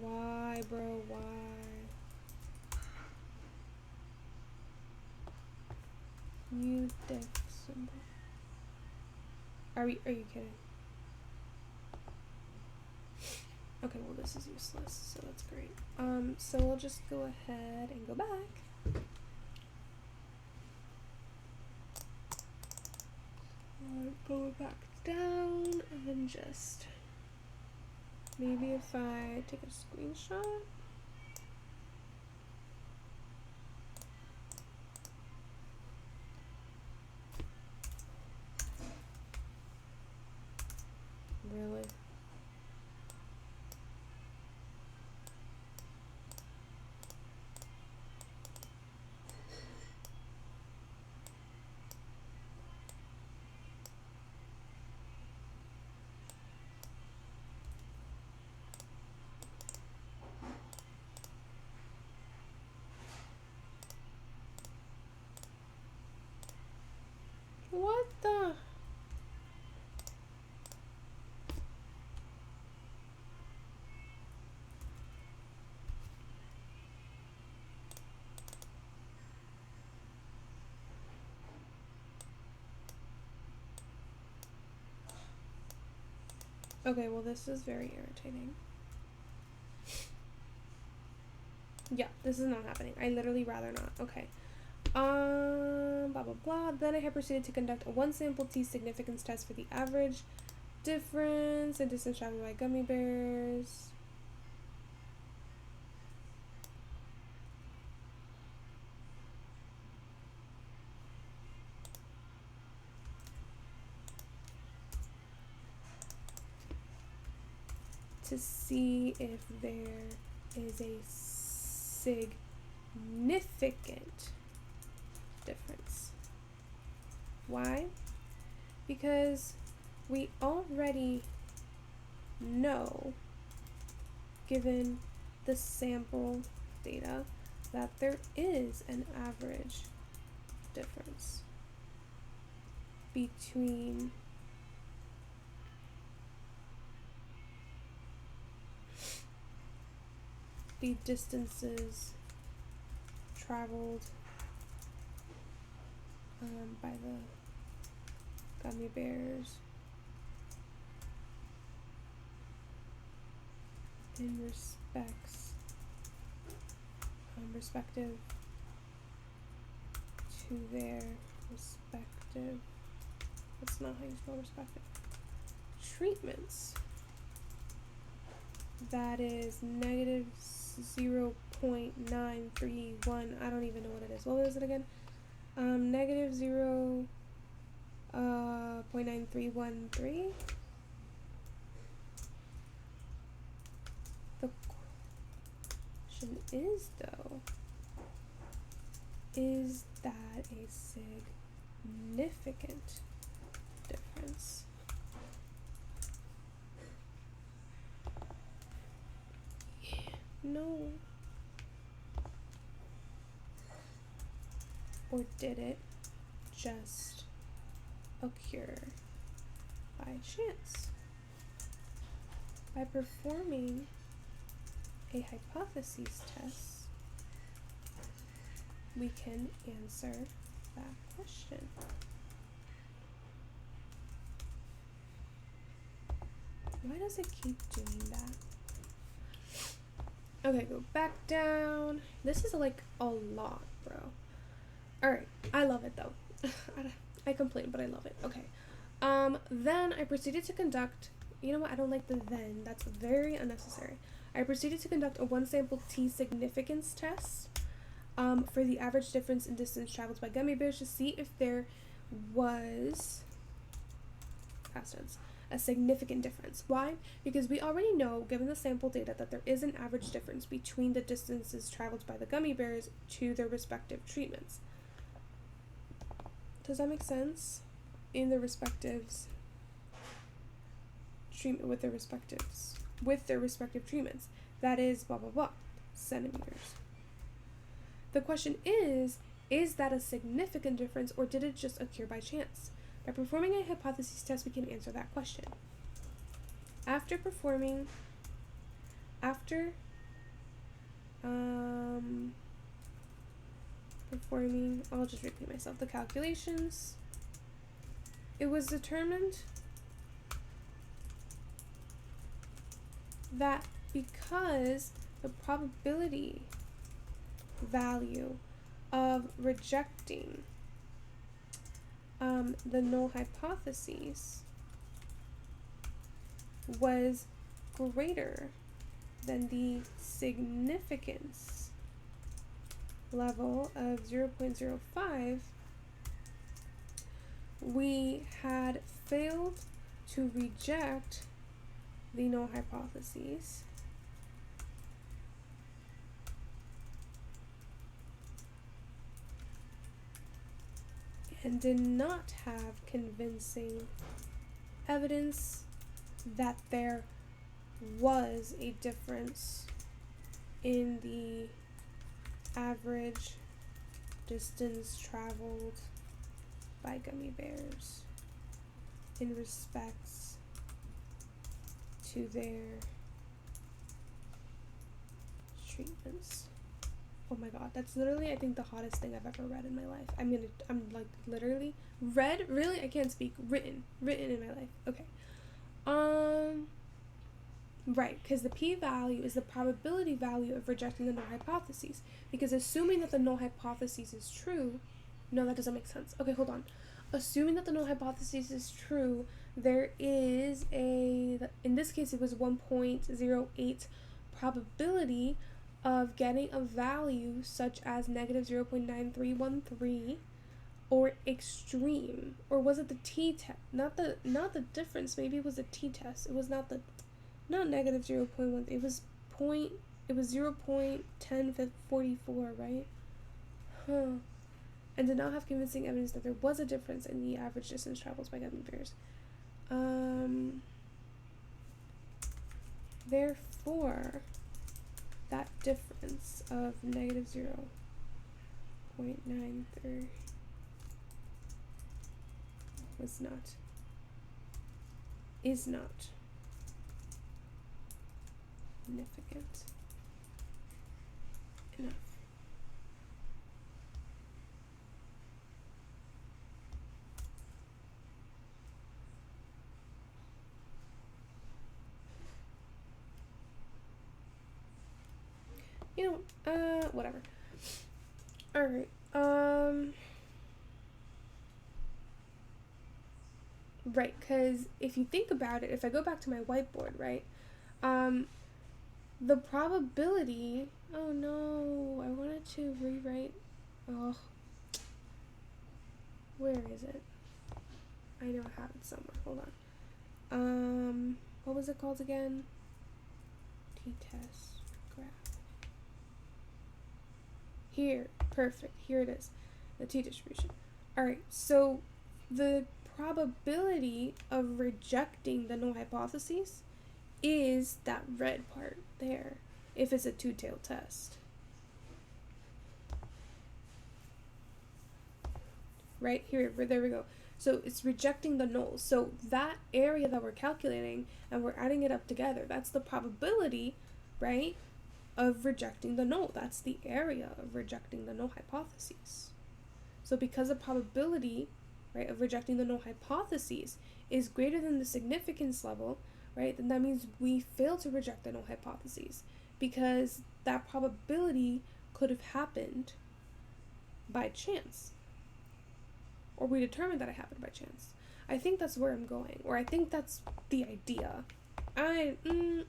Why, bro? Why? Use diff symbol. Are you kidding? Okay, well this is useless, so that's great. So we'll just go ahead and go back. Go back down and just maybe if I take a screenshot. Really? What the? Okay, well this is very irritating. Yeah, this is not happening. I literally rather not. Okay. Blah blah blah. Then I have proceeded to conduct a one sample T significance test for the average difference in distance traveled by gummy bears. To see if there is a significant difference. Why? Because we already know, given the sample data, that there is an average difference between the distances traveled by the gummy bears in respective to their respective, that's not how you spell respective, treatments, that is negative 0.931, I don't even know what it is. What was it again? Negative 0.9313. The question is, though, is that a significant difference? No. Or did it just occur by chance? By performing a hypotheses test, we can answer that question. Why does it keep doing that? Okay, go back down. This is like a lot, bro. Alright, I love it though. I complain, but I love it. Okay. Then I proceeded to conduct, you know what, I don't like the then. That's very unnecessary. I proceeded to conduct a one sample T significance test for the average difference in distance traveled by gummy bears to see if there was, past tense, a significant difference. Why? Because we already know, given the sample data, that there is an average difference between the distances traveled by the gummy bears to their respective treatments. Does that make sense? In their respectives, treatment with their respective treatments. That is blah blah blah, centimeters. The question is that a significant difference, or did it just occur by chance? By performing a hypothesis test, we can answer that question. After performing I'll just repeat myself, the calculations, it was determined that because the probability value of rejecting the null hypotheses was greater than the significance level of 0.05, we had failed to reject the null hypotheses and did not have convincing evidence that there was a difference in the average distance traveled by gummy bears in respects to their treatments. Oh my god, that's literally, I think, the hottest thing I've ever read in my life. I'm like literally read, really, I can't speak, written in my life. Okay. Right, because the p-value is the probability value of rejecting the null hypotheses. Because assuming that the null hypothesis is true, no, that doesn't make sense. Okay, hold on. Assuming that the null hypothesis is true, there is a, in this case it was 1.08 probability of getting a value such as negative 0.9313 or extreme. Or was it the t-test? Not the difference. Maybe it was a t-test. It was not negative 0.1. It was 0.1044, right? Huh. And did not have convincing evidence that there was a difference in the average distance traveled by gummy bears. Therefore, that difference of negative 0.93 is not significant enough. Whatever. Alright, right, because if you think about it, if I go back to my whiteboard, right, the probability, oh no, I wanted to rewrite, oh, where is it? I know I have it somewhere, hold on. What was it called again? T-test graph. Here, perfect, here it is, the t-distribution. Alright, so the probability of rejecting the null hypotheses is that red part there, if it's a two-tailed test. Right here, there we go. So it's rejecting the nulls. So that area that we're calculating and we're adding it up together, that's the probability, right, of rejecting the null. That's the area of rejecting the null hypotheses. So because the probability, right, of rejecting the null hypotheses is greater than the significance level, right, then that means we fail to reject the null hypotheses because that probability could have happened by chance. Or we determined that it happened by chance. I think that's where I'm going, or I think that's the idea. Okay, we're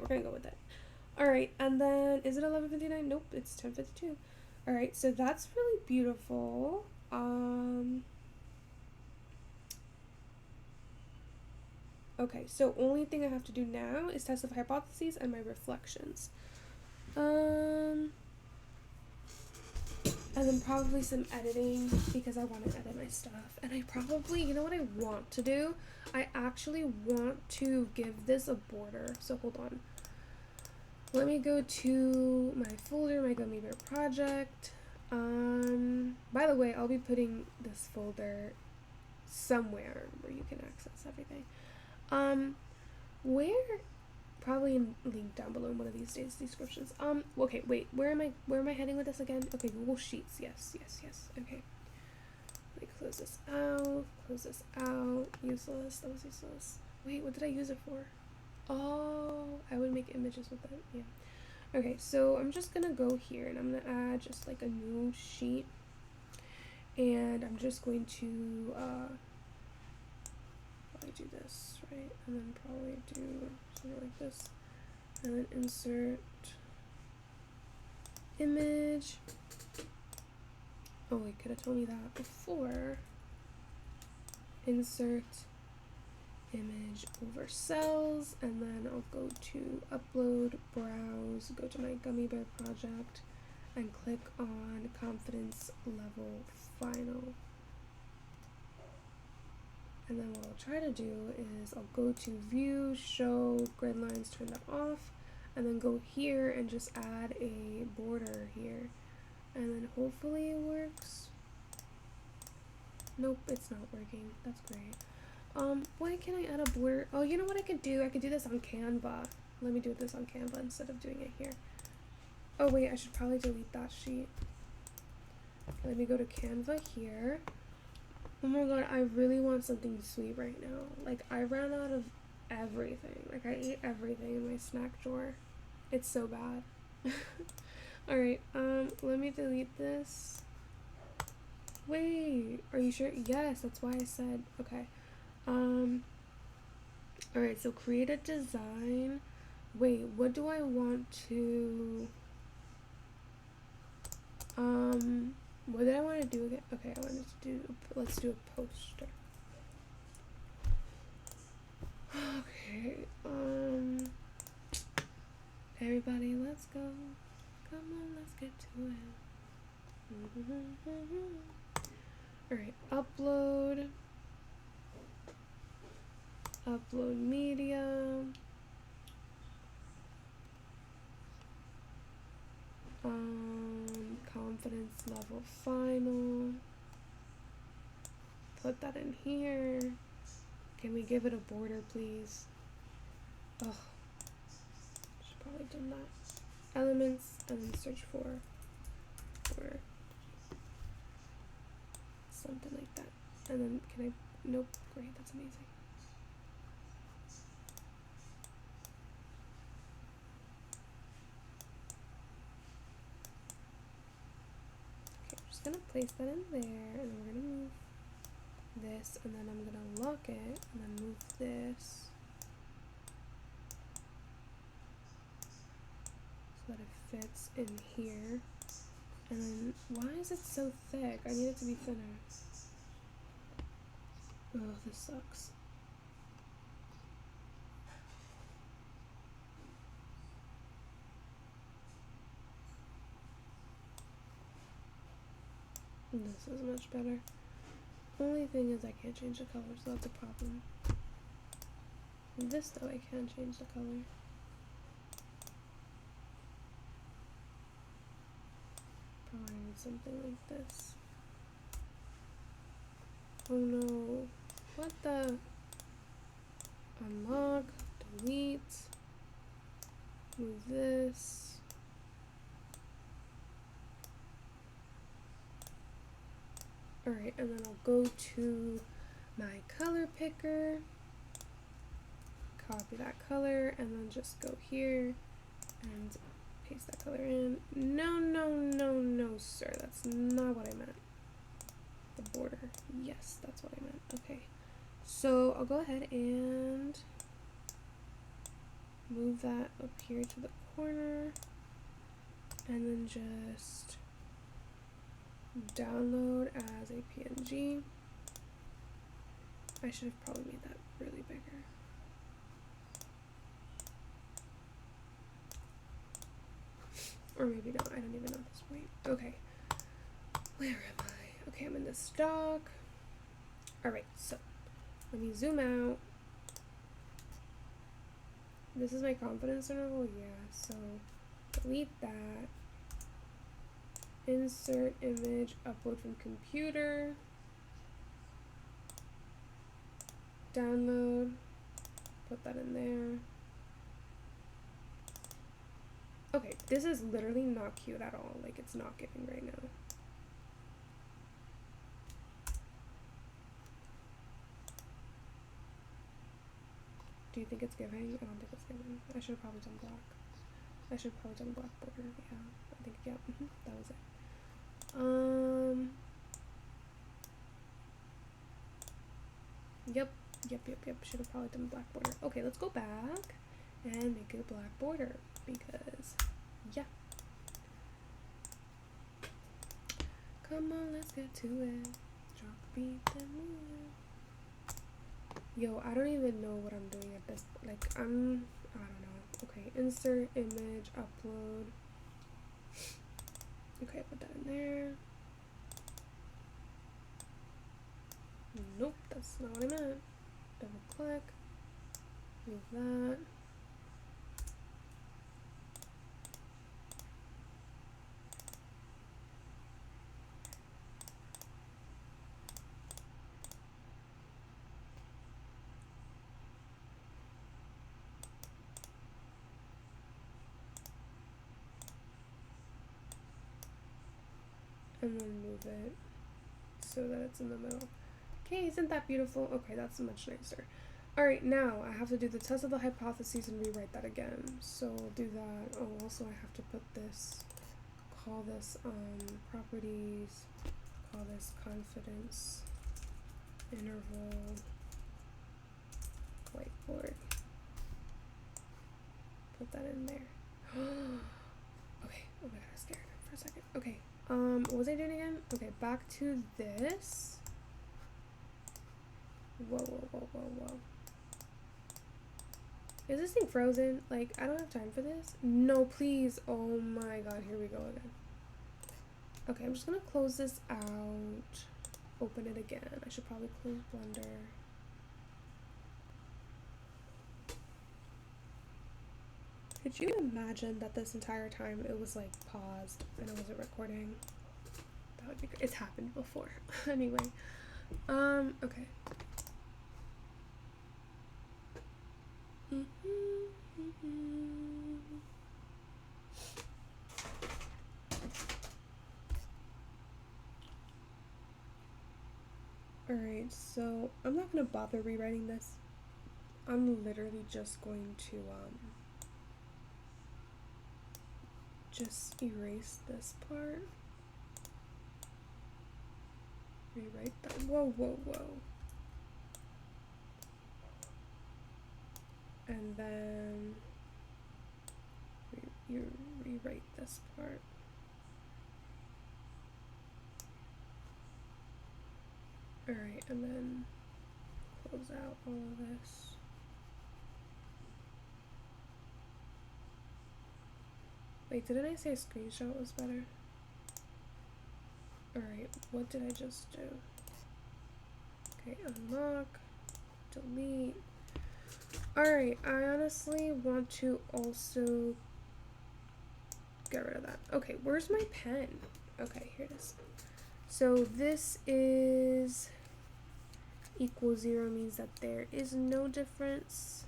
gonna go with it. Alright, and then, is it 11:59? Nope, it's 10:52. Alright, so that's really beautiful. Okay, so only thing I have to do now is test of hypotheses and my reflections. And then probably some editing because I want to edit my stuff. And I probably, you know what I want to do? I actually want to give this a border. So hold on. Let me go to my folder, my Gummy Bear project. By the way, I'll be putting this folder somewhere where you can access everything. Where? Probably in link down below in one of these days descriptions. Okay, wait, where am I heading with this again? Okay, Google Sheets, yes, okay. Let me close this out, useless, that was useless. Wait, what did I use it for? Oh, I would make images with it, yeah. Okay, so I'm just gonna go here and I'm gonna add just like a new sheet. And I'm just going to, probably do this, right? And then probably do something like this. And then insert image. Oh, wait, could have told me that before. Insert image over cells, and then I'll go to upload, browse, go to my Gummy Bear project, and click on confidence level final. And then what I'll try to do is I'll go to view, show, grid lines, turn that off, and then go here and just add a border here. And then hopefully it works. Nope, it's not working. That's great. Why can't I add a border? Oh, you know what I could do? I could do this on Canva. Let me do this on Canva instead of doing it here. Oh wait, I should probably delete that sheet. Let me go to Canva here. Oh my god, I really want something sweet right now. Like, I ran out of everything. Like, I ate everything in my snack drawer. It's so bad. Alright, let me delete this. Wait, are you sure? Yes, that's why I said, okay. Alright, so create a design. Wait, what do I want to, what did I want to do again? Okay, I wanted to do, let's do a poster. Okay, everybody, let's go. Come on, let's get to it. Alright, upload media, confidence level final, put that in here. Can we give it a border, please? Oh, should probably done that. Elements, and then search for border, something like that. And then can I, nope, great, that's amazing. gonna place that in there, and we're gonna move this, and then I'm gonna lock it, and then move this so that it fits in here. And then, why is it so thick? I need it to be thinner. Oh, this sucks. This is much better. Only thing is I can't change the color, so that's a problem. This though, I can change the color. Probably need something like this. Oh no. What the? Unlock, delete, move this. Alright, and then I'll go to my color picker, copy that color, and then just go here and paste that color in. No, no, no, no, sir. That's not what I meant. The border. Yes, that's what I meant. Okay. So I'll go ahead and move that up here to the corner, and then just download as a PNG. I should have probably made that really bigger. Or maybe not, I don't even know at this point. Okay, where am I? Okay, I'm in this dock. Alright, so let me zoom out. This is my confidence interval, yeah, so delete that. Insert image, upload from computer. Download, put that in there. Okay, this is literally not cute at all. Like, it's not giving right now. Do you think it's giving? I don't think it's giving. I should have probably done black. I should have probably done black border. Yeah, I think, yeah, that was it. Yep. Should have probably done black border. Okay, let's go back and make it a black border because, yeah. Come on, let's get to it. Drop the beat, then move. Yo, I don't even know what I'm doing at this. Like, I don't know. Okay, insert image, upload. Okay, put that in there. Nope, that's not what I meant. Double click, move that. And then move it so that it's in the middle. Okay, isn't that beautiful? Okay, that's much nicer. Alright, now I have to do the test of the hypotheses and rewrite that again. So we'll do that. Oh, also I have to put this, call this properties, call this confidence interval whiteboard. Put that in there. Okay, oh my god, I was scared for a second. Okay, what was I doing again? Okay, back to this. Whoa. Is this thing frozen? Like, I don't have time for this. No, please. Oh my god, here we go again. Okay, I'm just gonna close this out. Open it again. I should probably close Blender. Could you imagine that this entire time it was like paused and it wasn't recording? That would be great. It's happened before. Anyway, okay. Alright, so I'm not gonna bother rewriting this. I'm literally just going to just erase this part rewrite that. Whoa, whoa, whoa. And then you rewrite this part. Alright, and then close out all of this. Wait, didn't I say a screenshot was better? Alright, what did I just do? Okay, unlock, delete. Alright, I honestly want to also get rid of that. Okay, where's my pen? Okay, here it is. So this is equals 0 means that there is no difference.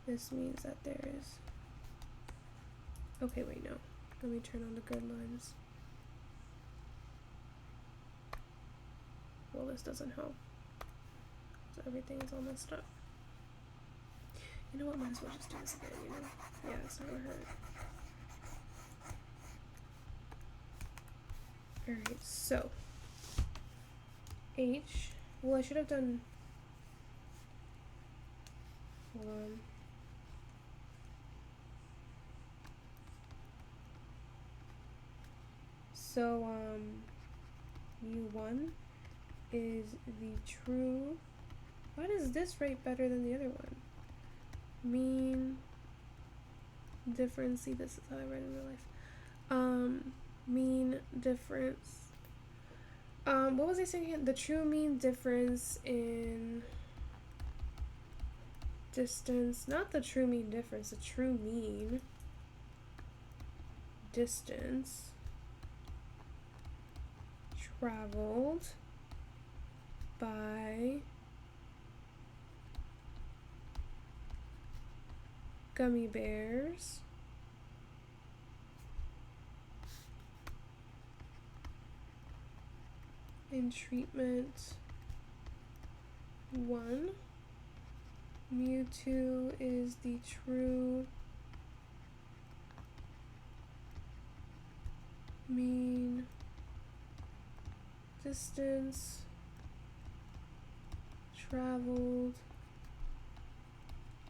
This means that there is. Okay, wait, no. Let me turn on the grid lines. Well, this doesn't help. So everything is all messed up. You know what? Might as well just do this again, you know? Yeah, it's not gonna hurt. Alright, so. H. Well, I should have done. Hold on. So, U1 is the true. Why does this write better than the other one? Mean difference. See, this is how I write in real life. Mean difference. What was I saying again? The true mean difference in distance. Not the true mean difference. The true mean distance traveled by gummy bears in treatment 1. Mu2 is the true mean distance traveled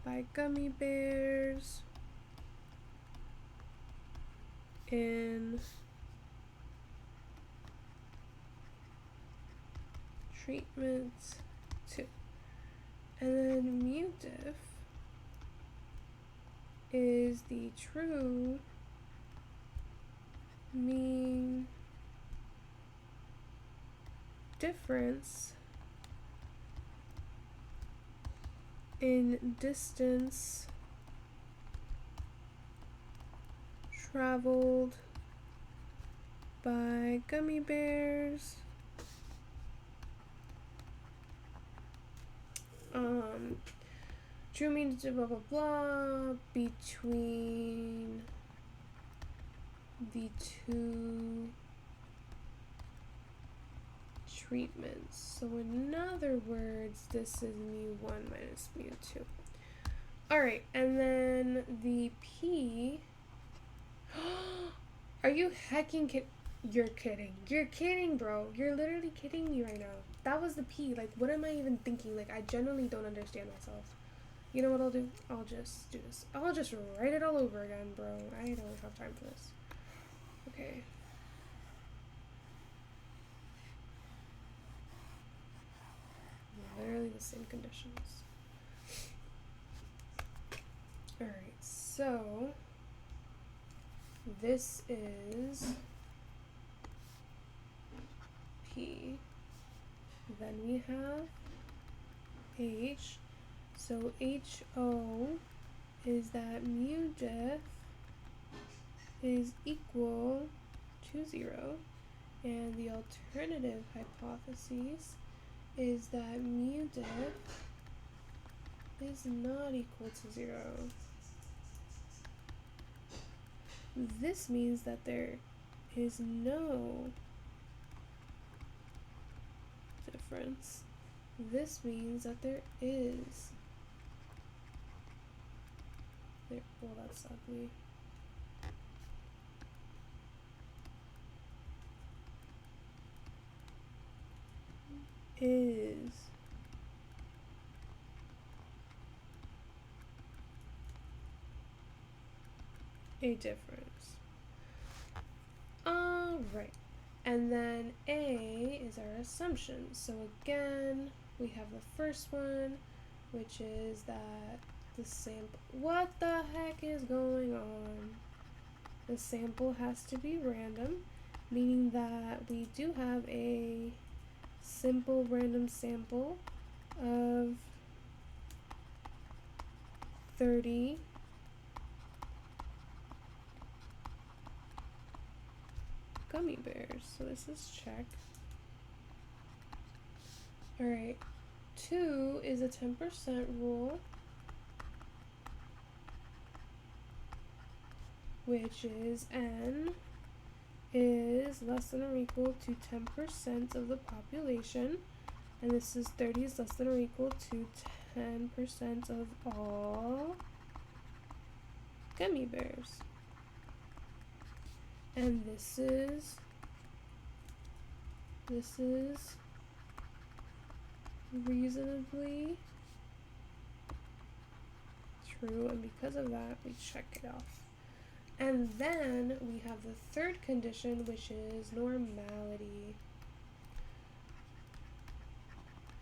by gummy bears in treatment 2. And then mu diff is the true mean difference in distance traveled by gummy bears true mean blah blah blah between the two treatments. So in other words, this is mu1 minus mu2. Alright, and then the P. Are you hecking kidding? You're kidding. You're kidding, bro. You're literally kidding me right now. That was the P. Like, what am I even thinking? Like, I genuinely don't understand myself. You know what I'll do? I'll just do this. I'll just write it all over again, bro. I don't have time for this. Okay. Literally the same conditions. Alright, so this is P. Then we have H. So HO is that mu diff is equal to 0. And the alternative hypothesis is that mu diff is not equal to 0. This means that there is no difference. This means that there is There, well, that's ugly. Is a difference. Alright. And then A is our assumption. So again, we have the first one, which is that the sample. What the heck is going on? The sample has to be random, meaning that we do have a simple random sample of 30 gummy bears. So this is check. Alright, 2 is a 10% rule, which is n is less than or equal to 10% of the population, and this is 30 is less than or equal to 10% of all gummy bears. And this is reasonably true, and because of that, we check it off. And then we have the third condition, which is normality,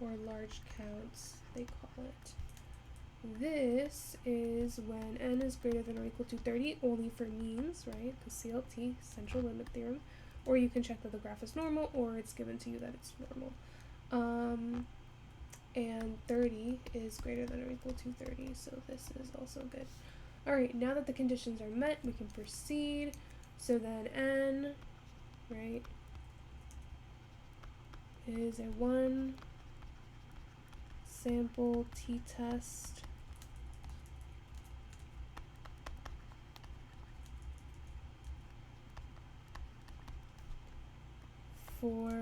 or large counts, they call it. This is when n is greater than or equal to 30, only for means, right? The CLT, central limit theorem. Or you can check that the graph is normal, or it's given to you that it's normal. And 30 is greater than or equal to 30, so this is also good. Alright, now that the conditions are met, we can proceed. So then n, right, is a 1 sample t-test for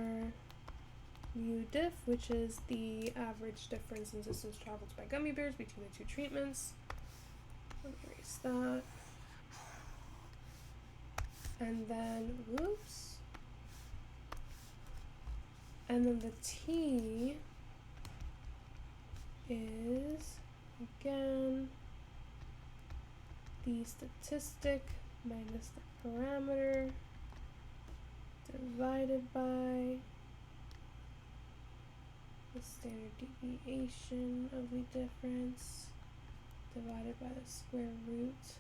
mu diff, which is the average difference in distance traveled by gummy bears between the two treatments. Let me erase that. And then, whoops. And then the t is, again, the statistic minus the parameter divided by the standard deviation of the difference divided by the square root.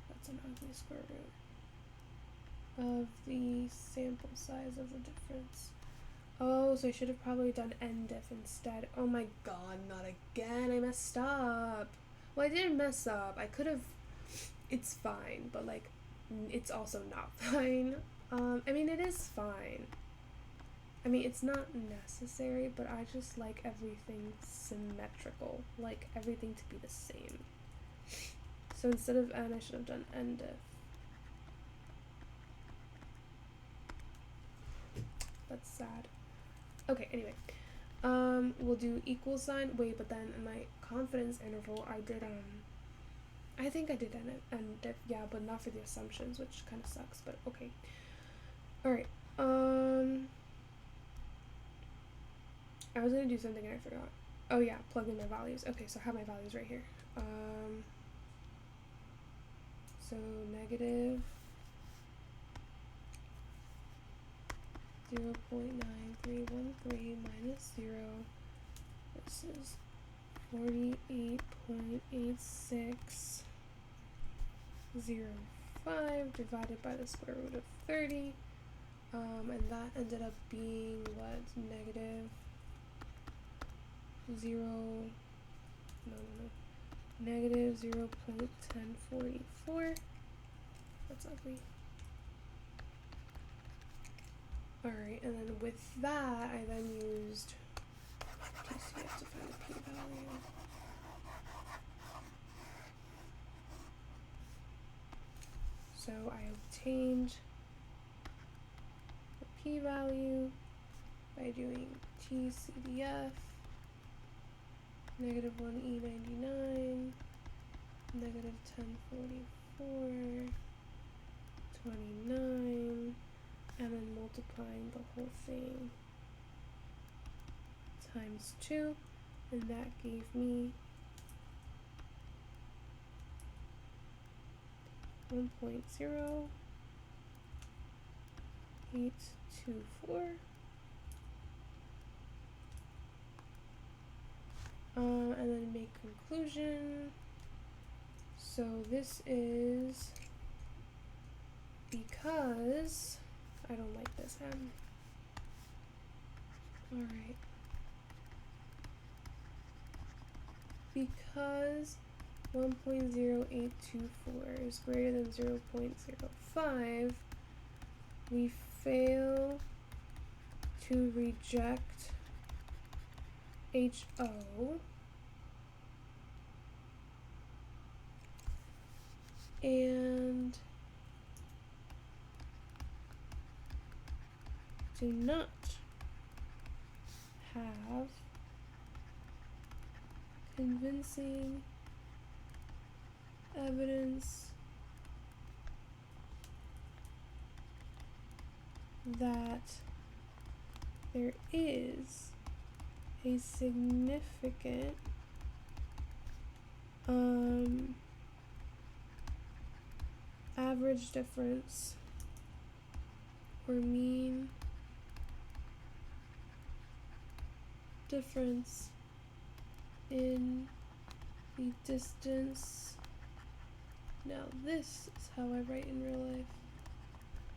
That's an ugly square root of the sample size of the difference. Oh, so I should have probably done n diff instead. Oh my god, not again. I messed up. Well, I didn't mess up. I could have. It's fine, but like, it's also not fine. I mean, it is fine. I mean, it's not necessary, but I just like everything symmetrical, like everything to be the same. So instead of n, I should have done n diff. That's sad. Okay, anyway. We'll do equal sign. Wait, but then in my confidence interval, I did, I think I did n diff, yeah, but not for the assumptions, which kind of sucks, but okay. Alright, I was gonna do something and I forgot. Oh yeah, plug in my values. Okay, so I have my values right here. So negative 0.9313 minus 0. This is 48.8605 divided by the square root of 30. And that ended up being what? Negative 0.1044. That's ugly. Alright, and then with that, I then used TCF to find the p-value. So I obtained the p-value by doing TCDF, -1E99, negative 1044, 29, and then multiplying the whole thing times 2, and that gave me 1.0824. And then make conclusion. So this is because I don't like this M. Alright. Because 1.0824 is greater than 0.05, we fail to reject HO and do not have convincing evidence that there is a significant average difference or mean difference in the distance. Now this is how I write in real life.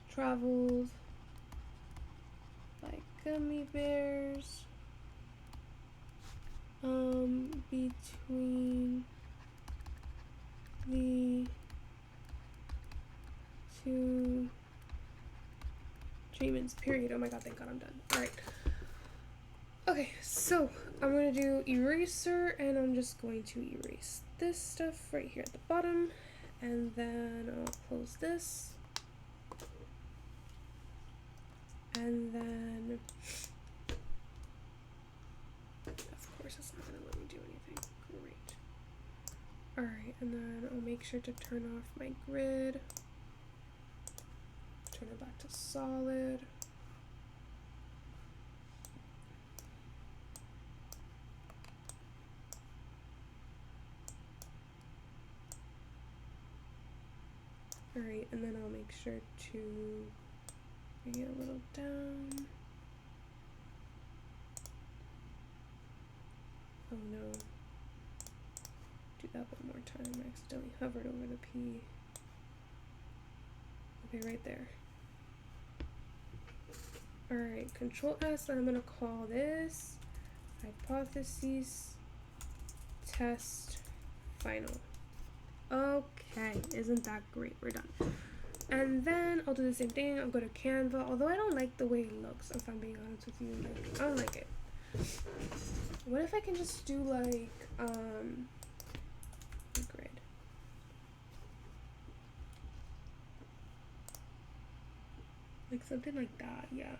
Traveled by gummy bears between the two treatments, period. Oh my god, thank god I'm done. Alright. Okay, so I'm going to do eraser, and I'm just going to erase this stuff right here at the bottom, and then I'll close this, and then of course it's not going to let me do anything. Great. Alright, and then I'll make sure to turn off my grid, turn it back to solid. Alright, and then I'll make sure to bring it a little down. Oh no. Do that one more time. I accidentally hovered over the P. Okay, right there. Alright, Control S, and I'm gonna call this Hypotheses Test Final. Okay, isn't that great? We're done. And then I'll do the same thing. I'll go to Canva, although I don't like the way it looks, if I'm being honest with you. Like, I don't like it. What if I can just do like a grid? Like something like that, yeah.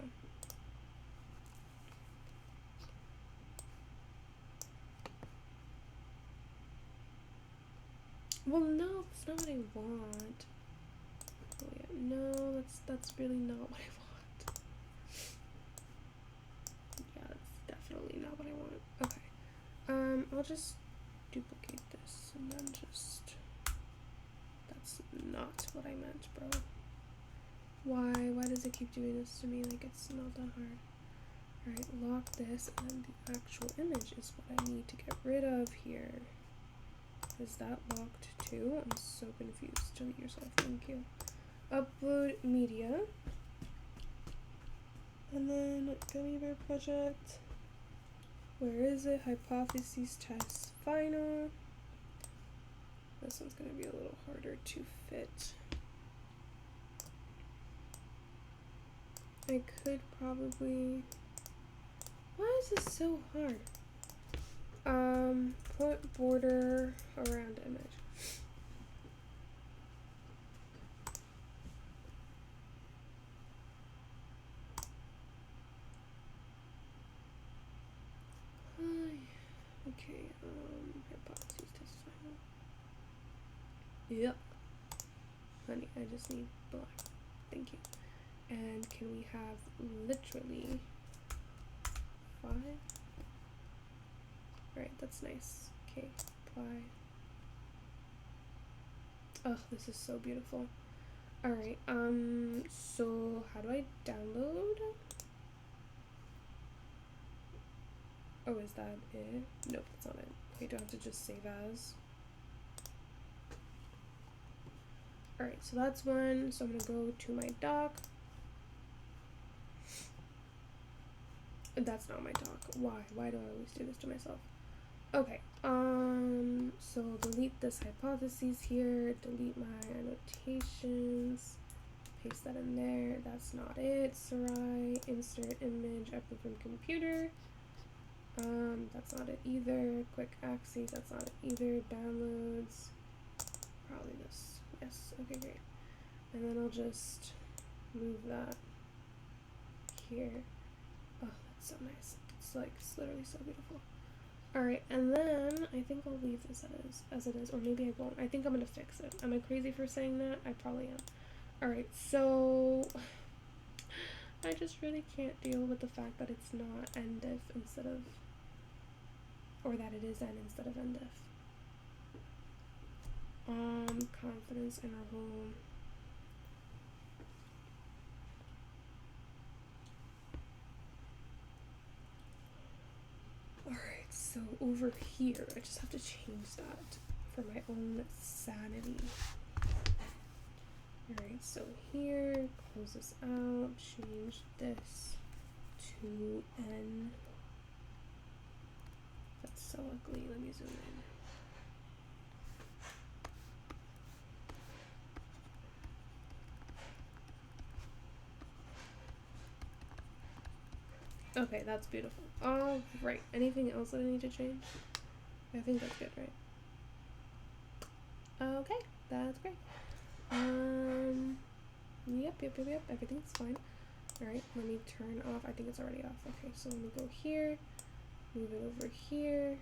Well, no, that's not what I want. Oh yeah, no, that's really not what I want. Yeah, that's definitely not what I want. Okay. I'll just duplicate this and then just, that's not what I meant, bro. Why does it keep doing this to me? Like, it's not that hard. Alright, lock this, and then the actual image is what I need to get rid of here. Is that locked too? I'm so confused. Delete yourself, thank you. Upload media. And then Gummy Bear Project. Where is it? Hypotheses Test Final. This one's gonna be a little harder to fit. I could probably, why is this so hard? Put border around image. Okay, hypotheses test final. Yep. Honey, I just need black. Thank you. And can we have literally 5? Alright, that's nice. Okay, apply. Oh, this is so beautiful. Alright, so how do I download? Oh, is that it? Nope, that's not it. Okay, do I have to just save as? Alright, so that's one. So I'm gonna go to my dock. That's not my dock. Why? Why do I always do this to myself? Okay, so delete this hypotheses here, delete my annotations, paste that in there. That's not it. Sarai, insert image, upload from computer. That's not it either. Quick access, that's not it either. Downloads, probably this. Yes, okay, great. And then I'll just move that here. Oh, that's so nice. It's like, it's literally so beautiful. Alright, and then I think I'll leave this as it is, or maybe I won't. I think I'm gonna fix it. Am I crazy for saying that? I probably am. Alright, so I just really can't deal with the fact that it's not endif instead of, or that it is n instead of endif. Confidence interval. Alright, so over here, I just have to change that for my own sanity. Alright, so here, close this out, change this to n. That's so ugly. Let me zoom in. Okay, that's beautiful. Alright, anything else that I need to change? I think that's good, right? Okay, that's great. Yep, everything's fine. Alright, let me turn off. I think it's already off. Okay, so let me go here, move it over here.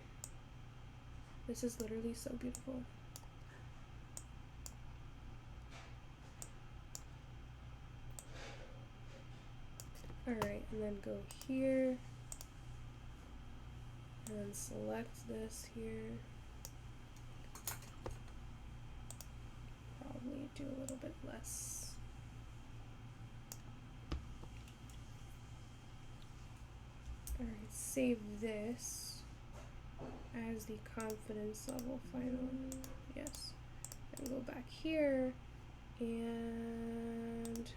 This is literally so beautiful. Alright, and then go here, and then select this here. Probably do a little bit less. Alright, save this as the confidence level final. Yes. And go back here and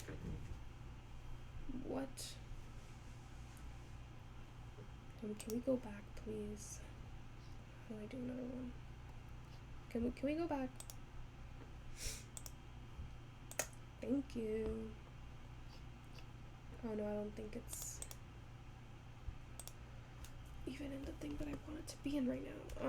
what? Can we go back, please? How do I do another one? Can we go back? Thank you. Oh no, I don't think it's even in the thing that I want it to be in right now.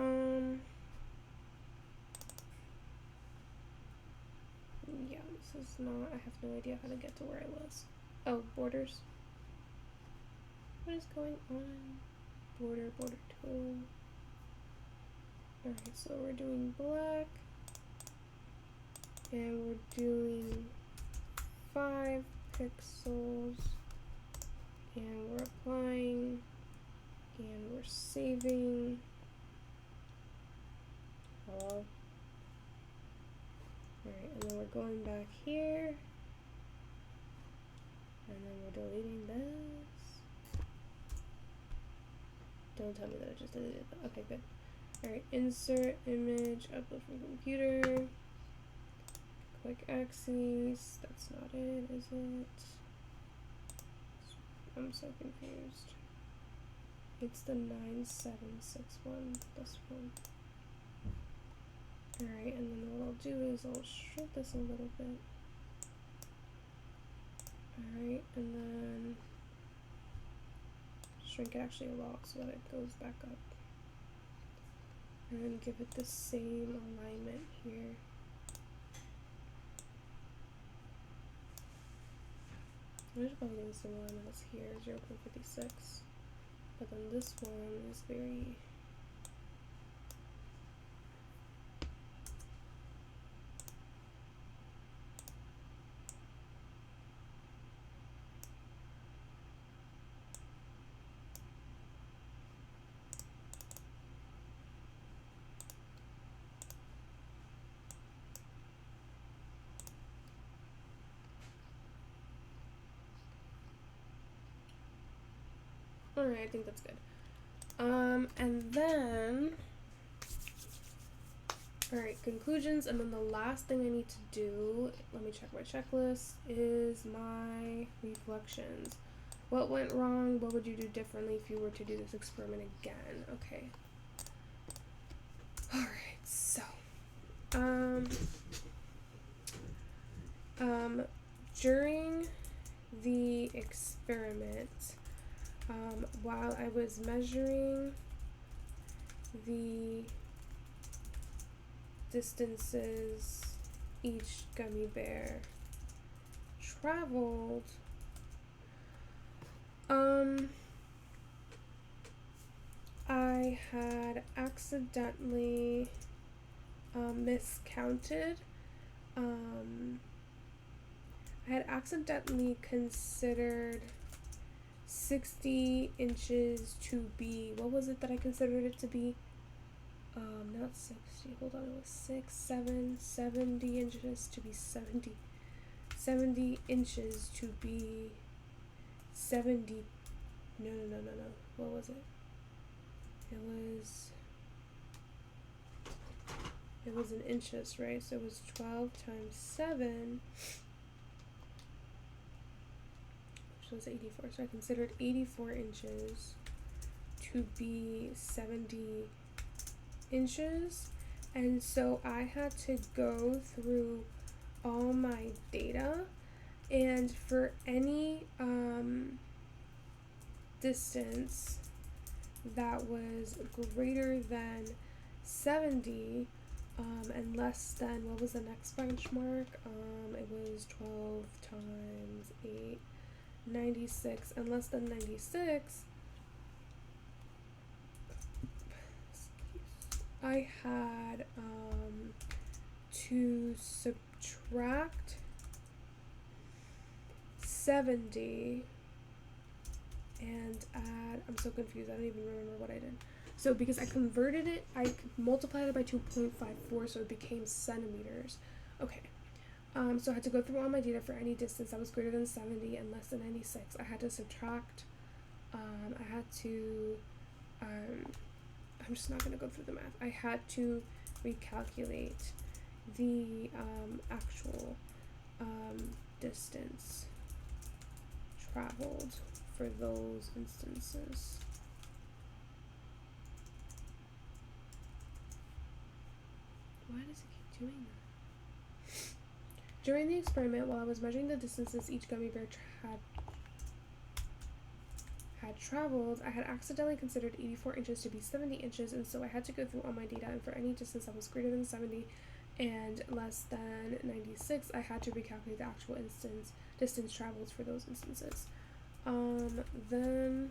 Yeah, this is not, I have no idea how to get to where I was. Oh, borders. What is going on? Border tool. Alright, so we're doing black. And we're doing 5 pixels. And we're applying. And we're saving. Hello. Alright, and then we're going back here. And then we're deleting this. Don't tell me that I just deleted that. Okay, good. Alright, insert image, upload from computer. Quick access. That's not it, is it? I'm so confused. It's the 9761, this one. Alright, and then what I'll do is I'll shrink this a little bit. Alright, and then shrink it actually a lot so that it goes back up. And then give it the same alignment here. I should probably do the same alignment as here, 0.56. But then this one is very... Alright, I think that's good. And then, alright, conclusions, and then the last thing I need to do, let me check my checklist, is my reflections. What went wrong? What would you do differently if you were to do this experiment again? Okay. Alright, so, during the experiment, while I was measuring the distances each gummy bear traveled, I had accidentally miscounted. I had accidentally considered 60 inches to be, what was it that I considered it to be? Not 60, hold on, it was 6, 7, 70 inches to be 70. 70 inches to be 70, no, what was it? It was in inches, right? So it was 12 times 7, which was 84. So I considered 84 inches to be 70 inches. And so I had to go through all my data, and for any distance that was greater than 70 and less than, what was the next benchmark? It was 12 times 8, 96, and less than 96, I had to subtract 70 and add, I'm so confused, I don't even remember what I did. So because I converted it, I multiplied it by 2.54, so it became centimeters. Okay, so I had to go through all my data for any distance that was greater than 70 and less than 96. I had to subtract, I had to, I'm just not going to go through the math. I had to recalculate the actual distance traveled for those instances. Why does it keep doing that? During the experiment, while I was measuring the distances each gummy bear had traveled, I had accidentally considered 84 inches to be 70 inches, and so I had to go through all my data, and for any distance that was greater than 70 and less than 96, I had to recalculate the actual distance traveled for those instances. Then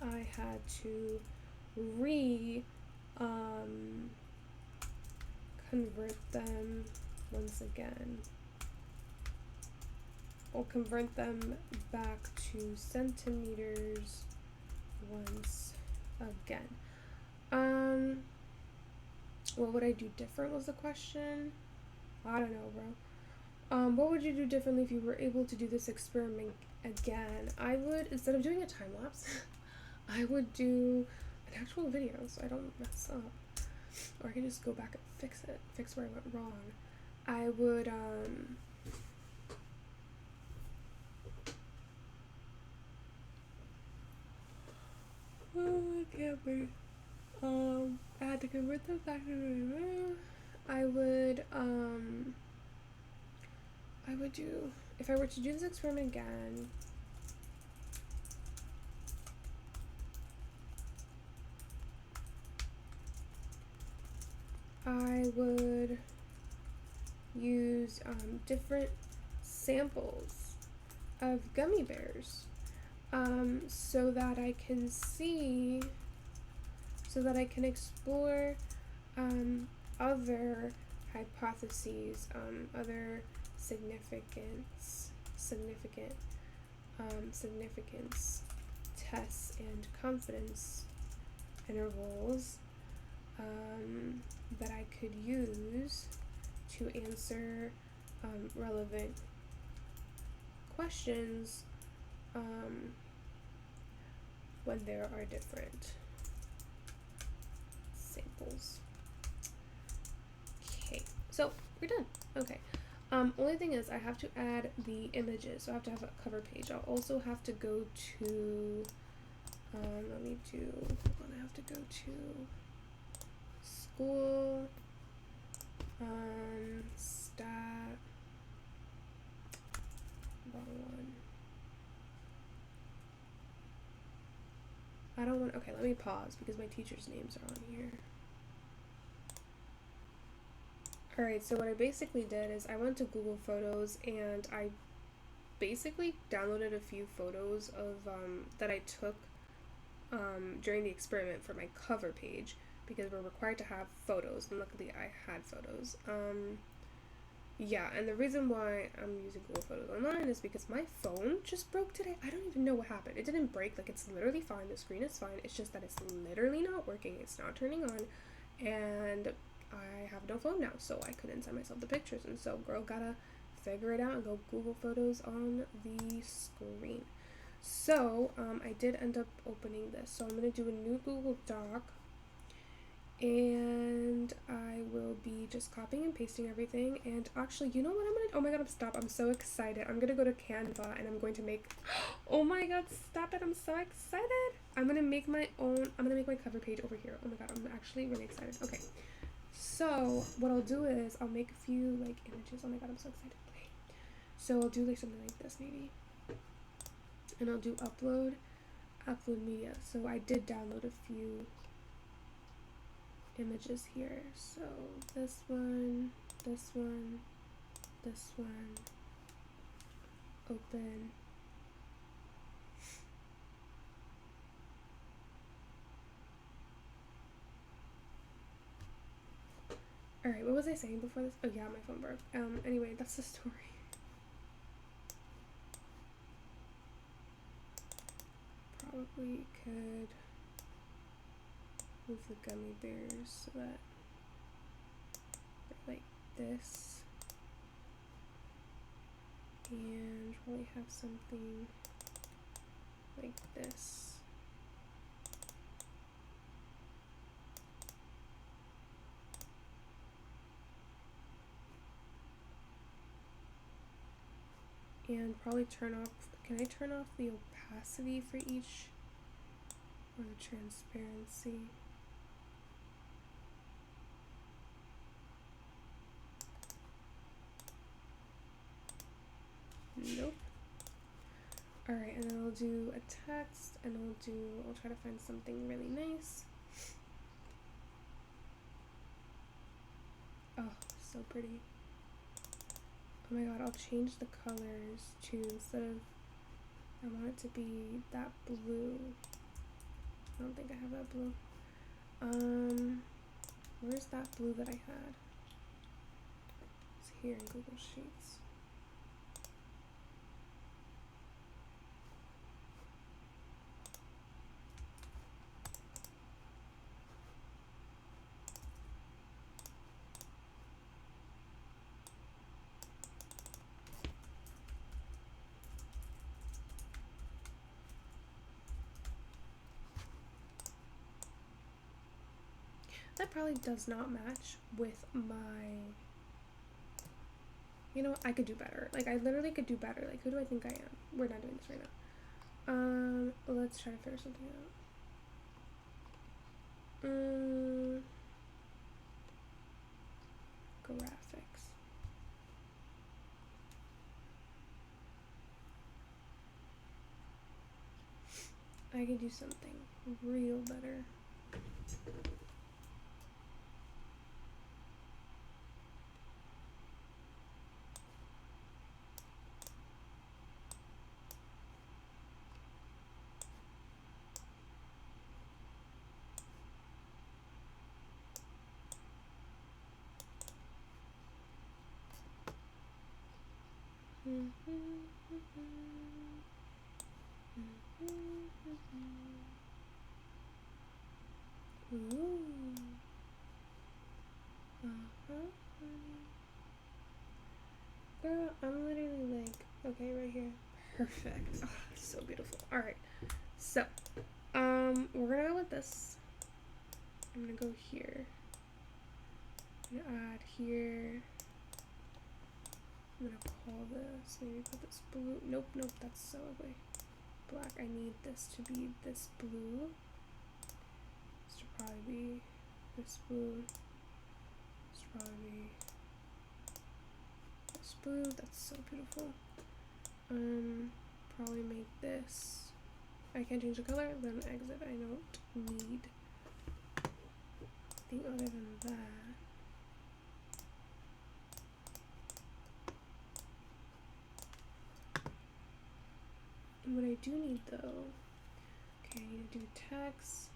I had to convert them once again, or convert them back to centimeters once again. What would I do different was the question. I don't know, bro. What would you do differently if you were able to do this experiment again? I would, instead of doing a time lapse, I would do an actual video so I don't mess up. Or I can just go back and fix where I went wrong. I would, I can't breathe. I had to convert them back to, I would do, if I were to do this experiment again, I would use different samples of gummy bears so that I can see, so that I can explore other hypotheses, other significance tests and confidence intervals that I could use to answer relevant questions when there are different samples. Okay, so we're done. Okay. Only thing is I have to add the images, so I have to have a cover page. I'll also have to go to, let me do, hold on, I have to go to school, stat, wrong one. I don't want, okay, let me pause because my teacher's names are on here. Alright, so what I basically did is I went to Google Photos and I basically downloaded a few photos of that I took during the experiment for my cover page because we're required to have photos, and luckily I had photos. Yeah, and the reason why I'm using Google Photos Online is because my phone just broke today. I don't even know what happened. It didn't break, like it's literally fine, the screen is fine, it's just that it's literally not working, it's not turning on, and I have no phone now, so I couldn't send myself the pictures, and so girl gotta figure it out and go Google Photos on the screen. So I did end up opening this, so I'm gonna do a new Google Doc, and I will be just copying and pasting everything. And actually, you know what I'm gonna, oh my god, I'm so excited. I'm gonna go to Canva and I'm going to make, oh my god, stop it, I'm so excited. I'm gonna make my cover page over here. Oh my god, I'm actually really excited. Okay, so what I'll do is I'll make a few like images. Oh my god, I'm so excited. Okay, so I'll do like something like this maybe, and I'll do upload media. So I did download a few images here, so this one, open. Alright, what was I saying before this? Oh yeah, my phone broke. Anyway, that's the story. Probably could move the gummy bears so that they're like this, and probably have something like this. And probably turn off, can I turn off the opacity for each, or the transparency? Nope. Alright, and then I'll do a text, and I'll try to find something really nice. Oh, so pretty. Oh my god, I'll change the colors to, instead of, I want it to be that blue. I don't think I have that blue. Where's that blue that I had? It's here in Google Sheets. That probably does not match with my, you know, I could do better. Like, I literally could do better. Like, who do I think I am? We're not doing this right now. Let's try to figure something out. Graphics. I could do something real better. Ooh. Girl, I'm literally like, okay, right here. Perfect. Oh, so beautiful. Alright. So, We're gonna go with this. I'm gonna go here. I'm gonna add here. I'm gonna call this, maybe put this blue. Nope, that's so ugly. Black, I need this to be this blue. This should probably be this blue. This should probably be this blue. That's so beautiful. Probably make this. I can't change the color, then exit. I don't need anything other than that. And what I do need though, okay, I need to do text.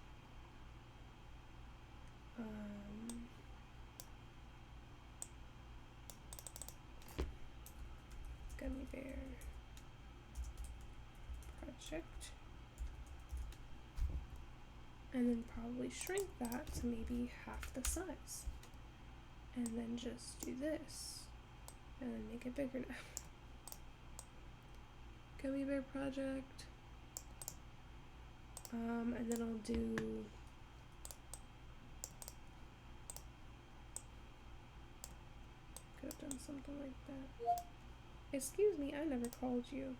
Gummy bear project. And then probably shrink that to maybe half the size. And then just do this. And then make it bigger now. Gummy bear project. And then I'll do could have done something like that. Excuse me, I never called you.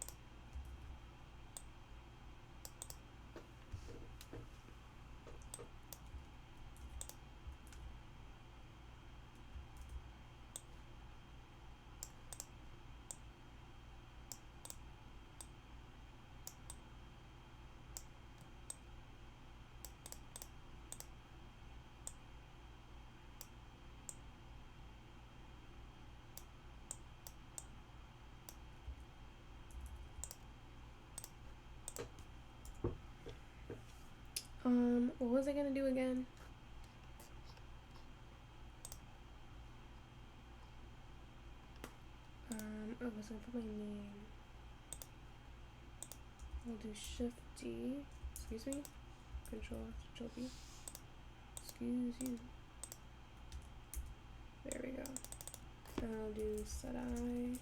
What was I gonna do again? I was gonna put my name. I'll do Shift D. Excuse me? Control B. Excuse you. There we go. And I'll do Sarai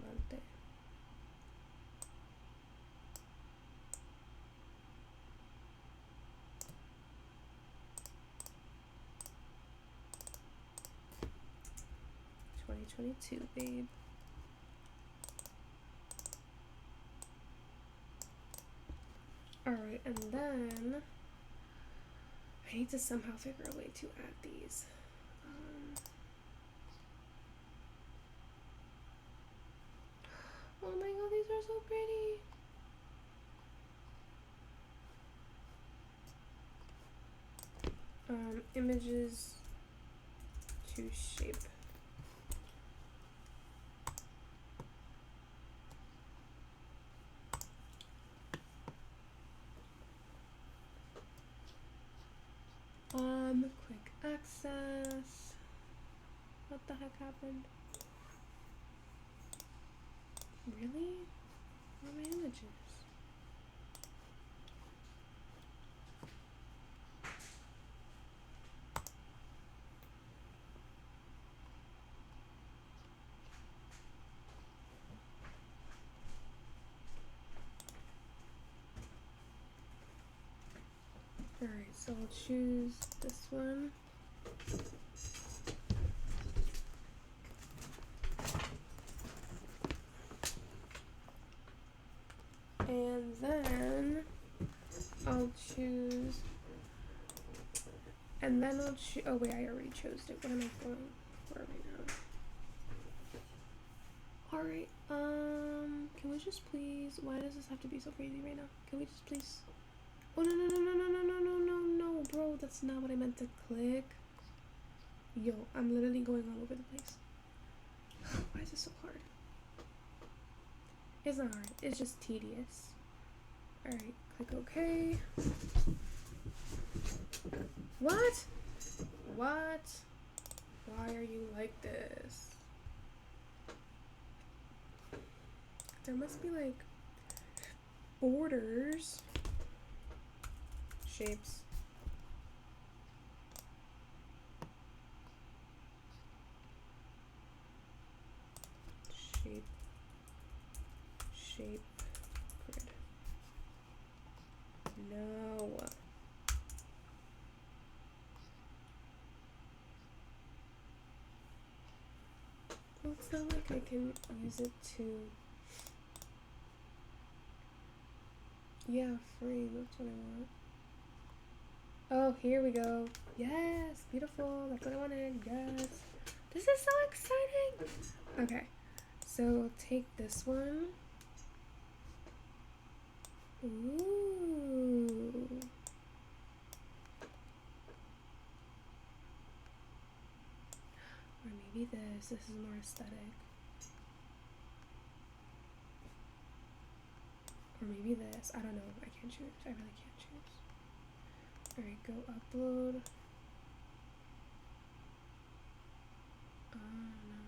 Monte. '22, babe. Alright, and then I need to somehow figure a way to add these. Oh my god, these are so pretty. Images to shape. Quick access. What the heck happened? Really? Where are my images? Alright, so I'll choose this one. And then I'll choose, and then I'll choose, oh wait, I already chose it. What am I going for right now? Alright, can we just please, why does this have to be so crazy right now? Can we just please, oh no, bro, that's not what I meant to click. Yo, I'm literally going all over the place. Why is this so hard? It's not hard, it's just tedious. Alright, click OK. What? What? Why are you like this? There must be like borders. Shapes. Shape. Grid. No. It's not like I can use it to... Yeah, frame, that's what I want. Oh, here we go. Yes, beautiful. That's what I wanted. Yes. This is so exciting. Okay, so we'll take this one. Ooh. Or maybe this. This is more aesthetic. Or maybe this. I don't know. I can't choose. I really can't choose. Alright, go upload. Oh no.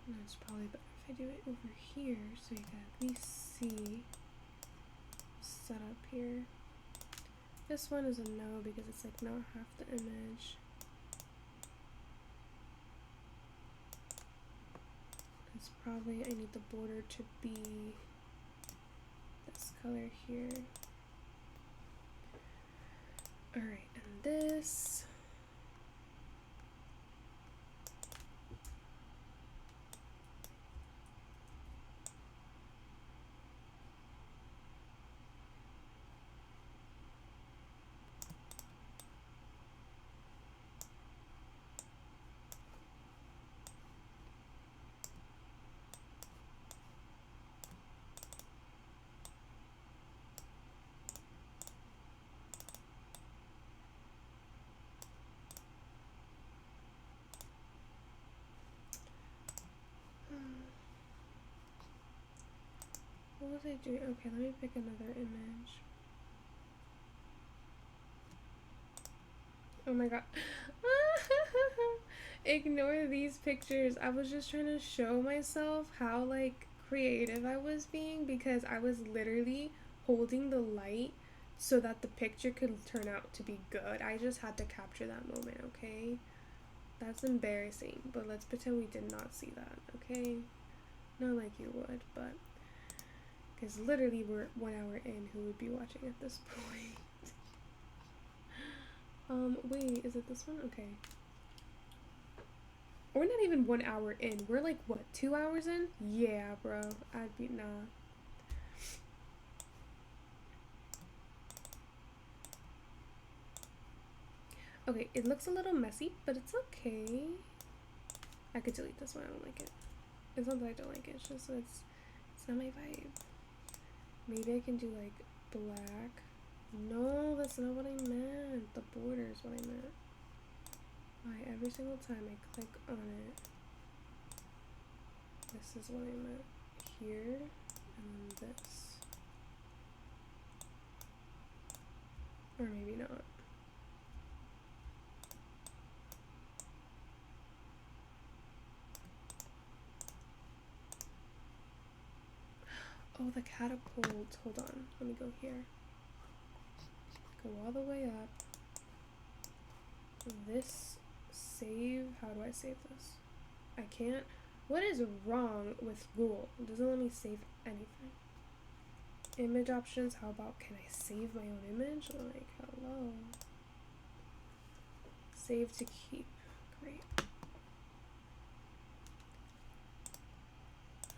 No, it's probably better if I do it over here so you can at least see setup here. This one is a no because it's like not half the image. It's probably, I need the border to be this color here. Alright, and this. What was I doing? Okay, let me pick another image. Oh my god. Ignore these pictures. I was just trying to show myself how like creative I was being because I was literally holding the light so that the picture could turn out to be good. I just had to capture that moment, okay? That's embarrassing, but let's pretend we did not see that, okay? Not like you would, but because literally we're 1 hour in, who would be watching at this point? Wait, is it this one? Okay. We're not even 1 hour in. We're like, what, 2 hours in? Yeah, bro. I'd be, nah. Okay, it looks a little messy, but it's okay. I could delete this one. I don't like it. It's not that I don't like it. It's just it's not my vibe. Maybe I can do like black. No, that's not what I meant. The border is what I meant. Why every single time I click on it, this is what I meant. Here and then this. Or maybe not. Oh, the catapult. Hold on. Let me go here. Go all the way up. This save. How do I save this? I can't. What is wrong with Google? It doesn't let me save anything. Image options. How about can I save my own image? Like, hello. Save to keep. Great.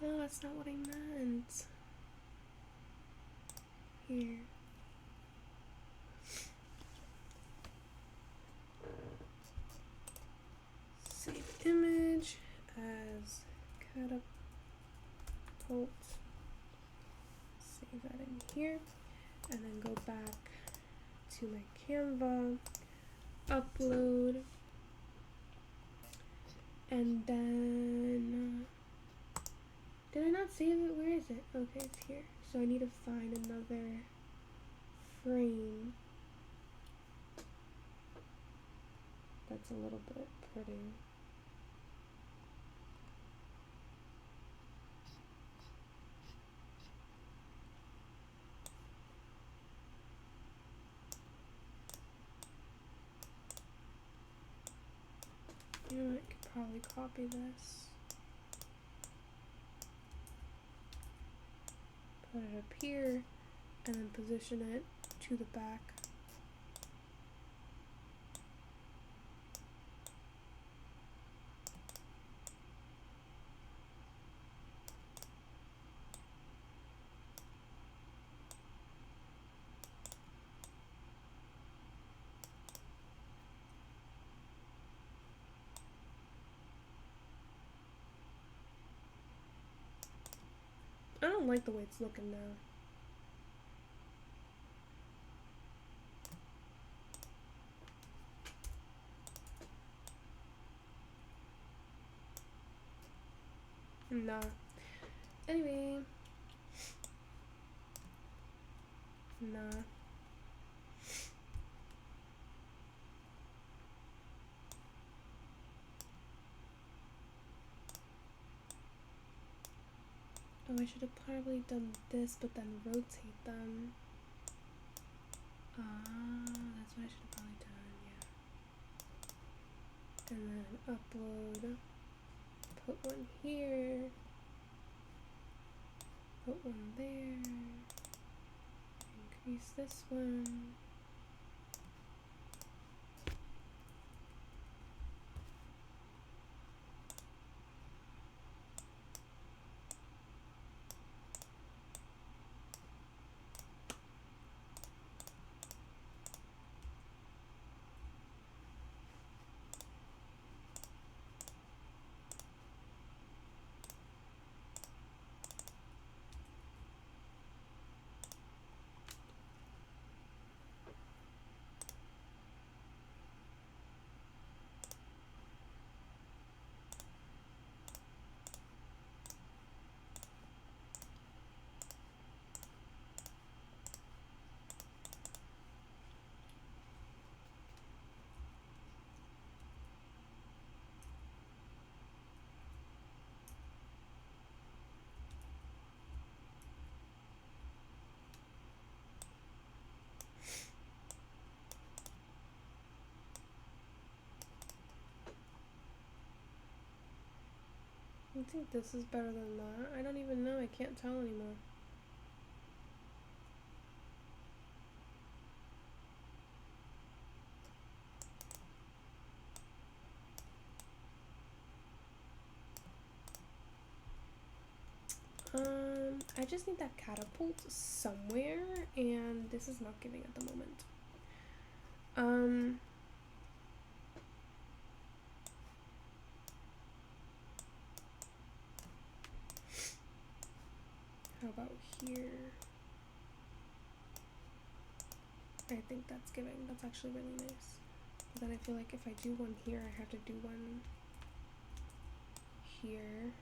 Oh, that's not what I meant. Here. Save image as catapult. Save that in here. And then go back to my Canva. Upload. And then... Did I not save it? Where is it? Okay, it's here. So I need to find another frame that's a little bit pretty. You know, I could probably copy this. put it up here, and then position it to the back. I don't like the way it's looking now. Nah. Anyway. Nah. Oh, I should have probably done this, but then rotate them. That's what I should have probably done, yeah. And then upload. Put one here. Put one there. Increase this one. I think this is better than that. I don't even know. I can't tell anymore. I just need that catapult somewhere, and this is not giving at the moment. How about here? I think that's giving. That's actually really nice. But then I feel like if I do one here, I have to do one here.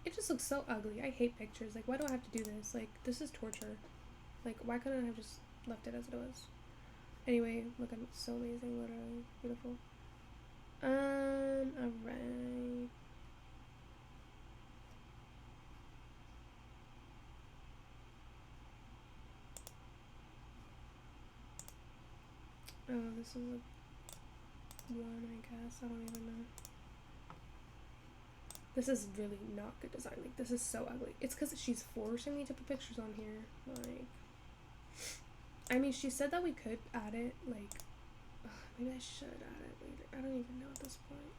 It just looks so ugly. I hate pictures. Like, why do I have to do this? Like, this is torture. Like, why couldn't I have just left it as it was? Anyway, look, I'm so amazing, literally. Beautiful. Alright. Oh, this is a one, I guess. I don't even know. This is really not good design. Like, this is so ugly. It's because she's forcing me to put pictures on here. Like, I mean, she said that we could add it. Like, maybe I should add it later. I don't even know at this point.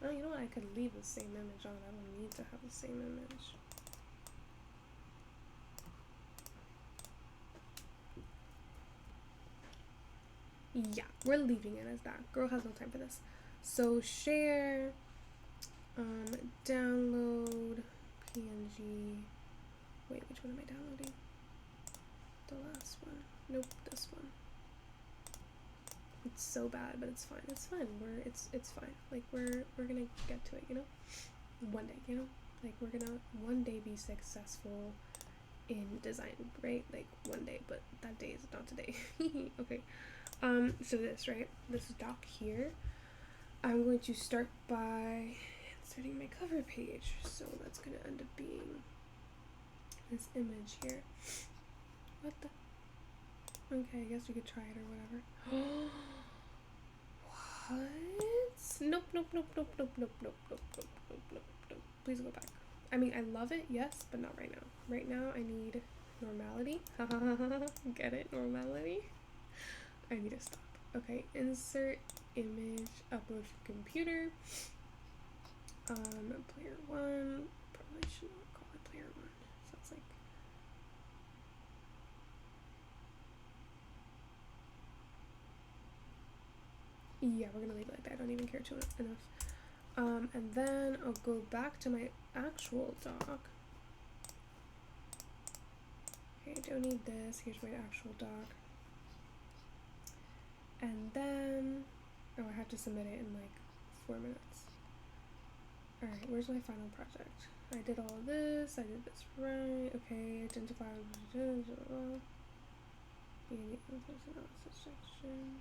Oh, you know what? I could leave the same image on. I don't need to have the same image. Yeah, we're leaving it as that. Girl has no time for this. So share, download, PNG. Wait, which one am I downloading? The last one. Nope, this one. It's so bad, but it's fine. It's fine. It's fine. Like we're gonna get to it, you know? One day, you know? Like we're gonna one day be successful in design, right? Like one day, but that day is not today. Okay. So this, right? This doc here. I'm going to start by inserting my cover page. So that's gonna end up being this image here. What the? Okay, I guess we could try it or whatever. What? Nope, nope, nope, nope, nope, nope, nope, nope, nope, nope, nope, nope. Please go back. I mean, I love it, yes, but not right now. Right now, I need normality. Get it? Normality? I need to stop. Okay, insert image, upload from computer. Player one. Probably should not call it player one. Sounds like. Yeah, we're gonna leave it like that. I don't even care too enough. And then I'll go back to my actual doc. Okay, I don't need this. Here's my actual doc. And then, oh, I have to submit it in like 4 minutes. Alright, where's my final project? I did all of this, I did this right. Okay, identify beginning analysis section.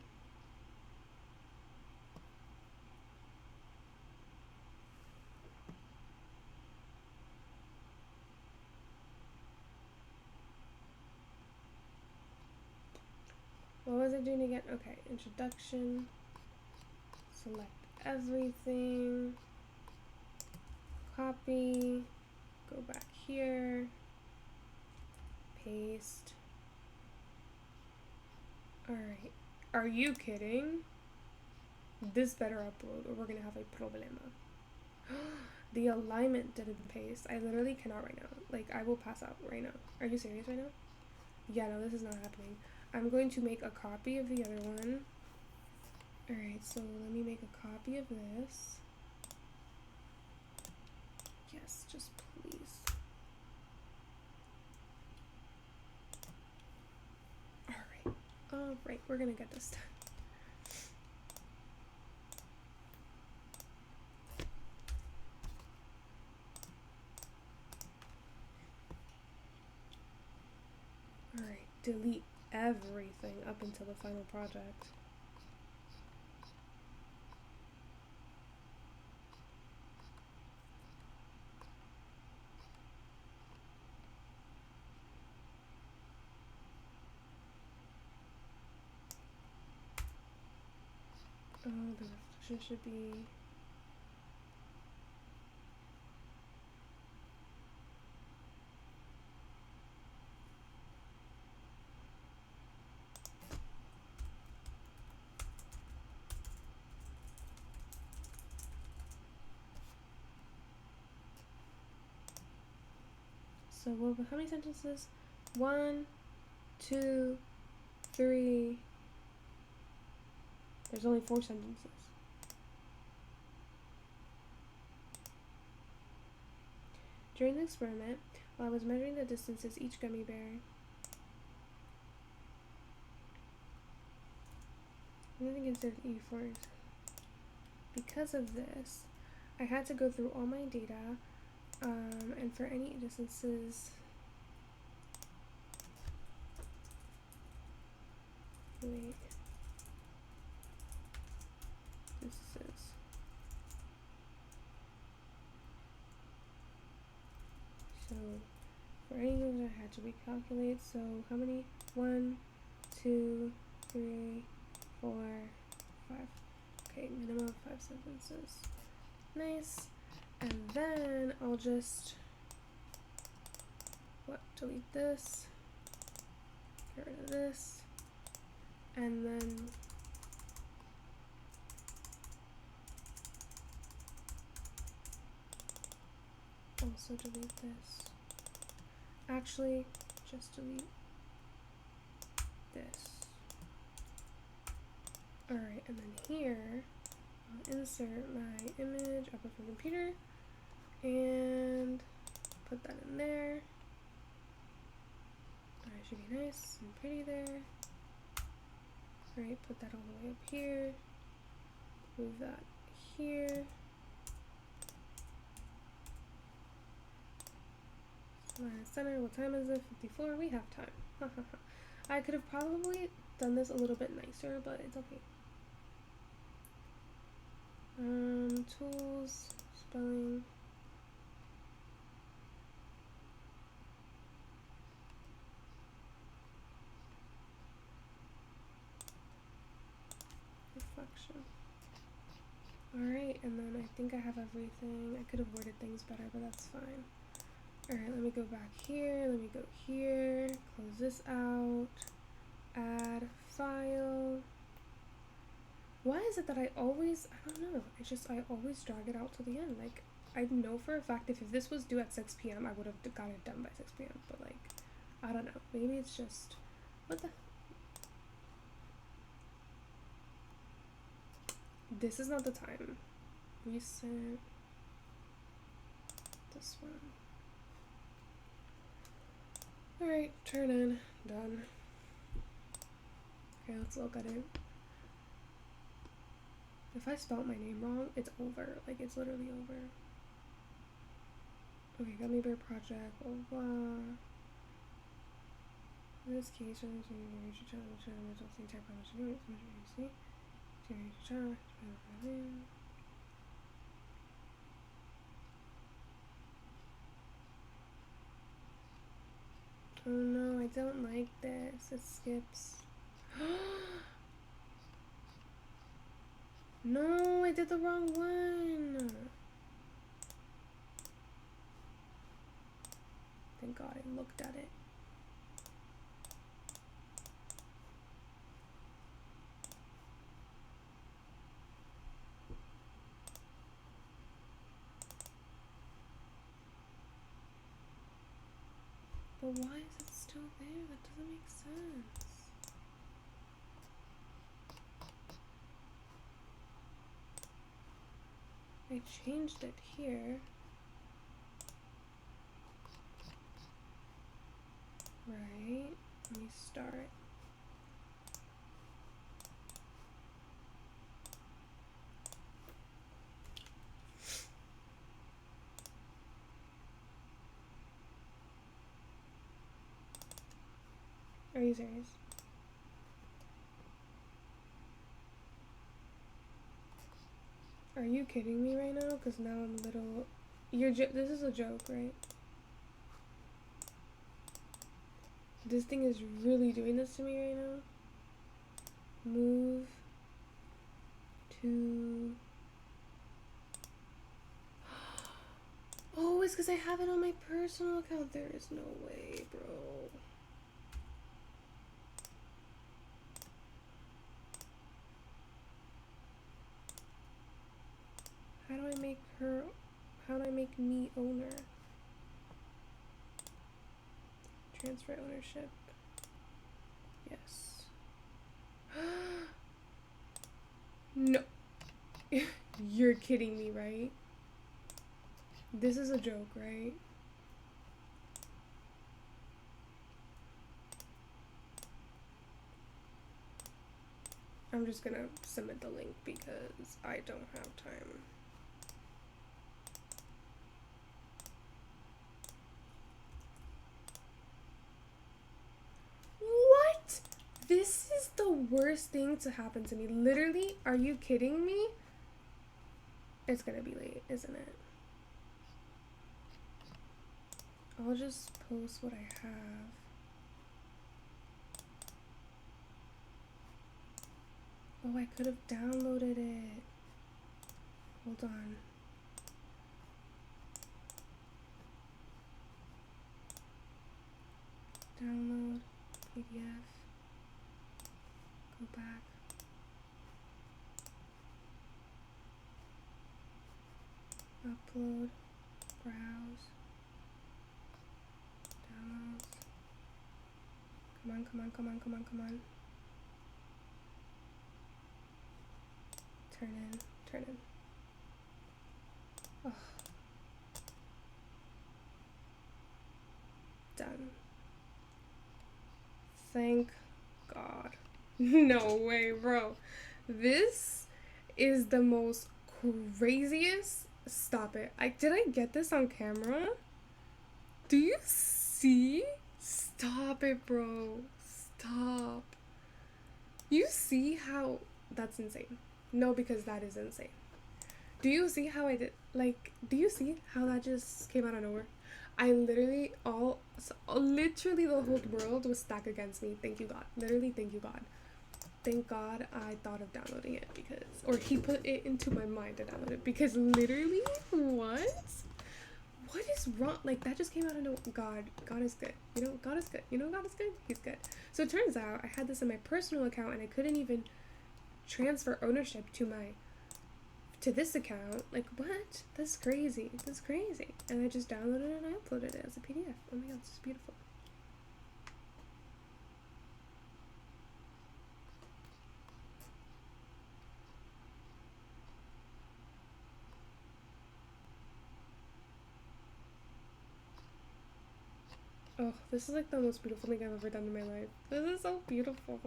What was I doing again? Okay, introduction. Select everything. Copy. Go back here. Paste. Alright. Are you kidding? This better upload or we're gonna have a problema. The alignment didn't paste. I literally cannot right now. Like, I will pass out right now. Are you serious right now? Yeah, no, this is not happening. I'm going to make a copy of the other one. Alright, so let me make a copy of this. Yes, just please. Alright, we're gonna get this done. Alright, delete everything up until the final project. Oh, the reflection should be... So, well, how many sentences? 1, 2, 3. There's only 4 sentences. During the experiment, while I was measuring the distances each gummy bear, nothing considered E4s. Because of this, I had to go through all my data, and for any distances, wait, distances. So for any of those I had to recalculate. So how many? 1, 2, 3, 4, 5. Okay, minimum of 5 sentences. Nice. And then I'll just delete this, get rid of this, and then also delete this. Actually, just delete this. Alright, and then here, I'll insert my image up from the computer and put that in there. Alright, should be nice and pretty there. Alright, put that all the way up here. Move that here. Center, what time is it? 54. We have time. I could have probably done this a little bit nicer, but it's okay. Tools, spelling. and then I think I have everything. I could have worded things better, but that's fine. Alright, let me go back here, let me go here, close this out, add file. Why is it that I always, I don't know, I always drag it out to the end. Like, I know for a fact if this was due at 6 p.m. I would have got it done by 6 p.m. But like, I don't know, maybe it's just, what the? This is not the time. Recent, this one. Alright, turn in, done. Okay, let's look at it. If I spelled my name wrong, it's over. Like, it's literally over. Okay, Gummy Bear Project, blah, blah. In this case, I'm going to reach each other, type on what you're doing, see? Oh no, I don't like this. It skips. No, I did the wrong one. Thank God I looked at it. But why is it still there? That doesn't make sense. I changed it here. Right. Let me start. Are you serious? Are you kidding me right now? Because now I'm a little... This is a joke, right? This thing is really doing this to me right now. Move to... Oh, it's because I have it on my personal account. There is no way, bro. How do I make her... How do I make me owner? Transfer ownership. Yes. No. You're kidding me, right? This is a joke, right? I'm just gonna submit the link because I don't have time. What? This is the worst thing to happen to me. Literally, are you kidding me? It's gonna be late, isn't it? I'll just post what I have. Oh, I could have downloaded it. Hold on. Download PDF. Go back. Upload. Browse. Downloads. Come on, come on, come on, come on, come on. Turn in, turn in. Oh. Done. Thank God. No way, bro. This is the most craziest. Stop it. Did I get this on camera? Do you see? Stop it, bro. Stop. You see how that's insane? No, because that is insane. Do you see how I did? Like, do you see how that just came out of nowhere? I literally literally the whole world was stacked against me. Thank you, God. Literally, thank you, God. thank God I thought of downloading it because, or he put it into my mind to download it because literally, what? What is wrong? Like, that just came out of no. God is good. You know, God is good. You know, God is good. He's good. So it turns out I had this in my personal account and I couldn't even transfer ownership to this account. Like, what? That's crazy. That's crazy. And I just downloaded it and I uploaded it as a PDF. Oh my God, it's just beautiful. Oh, this is like the most beautiful thing I've ever done in my life. This is so beautiful.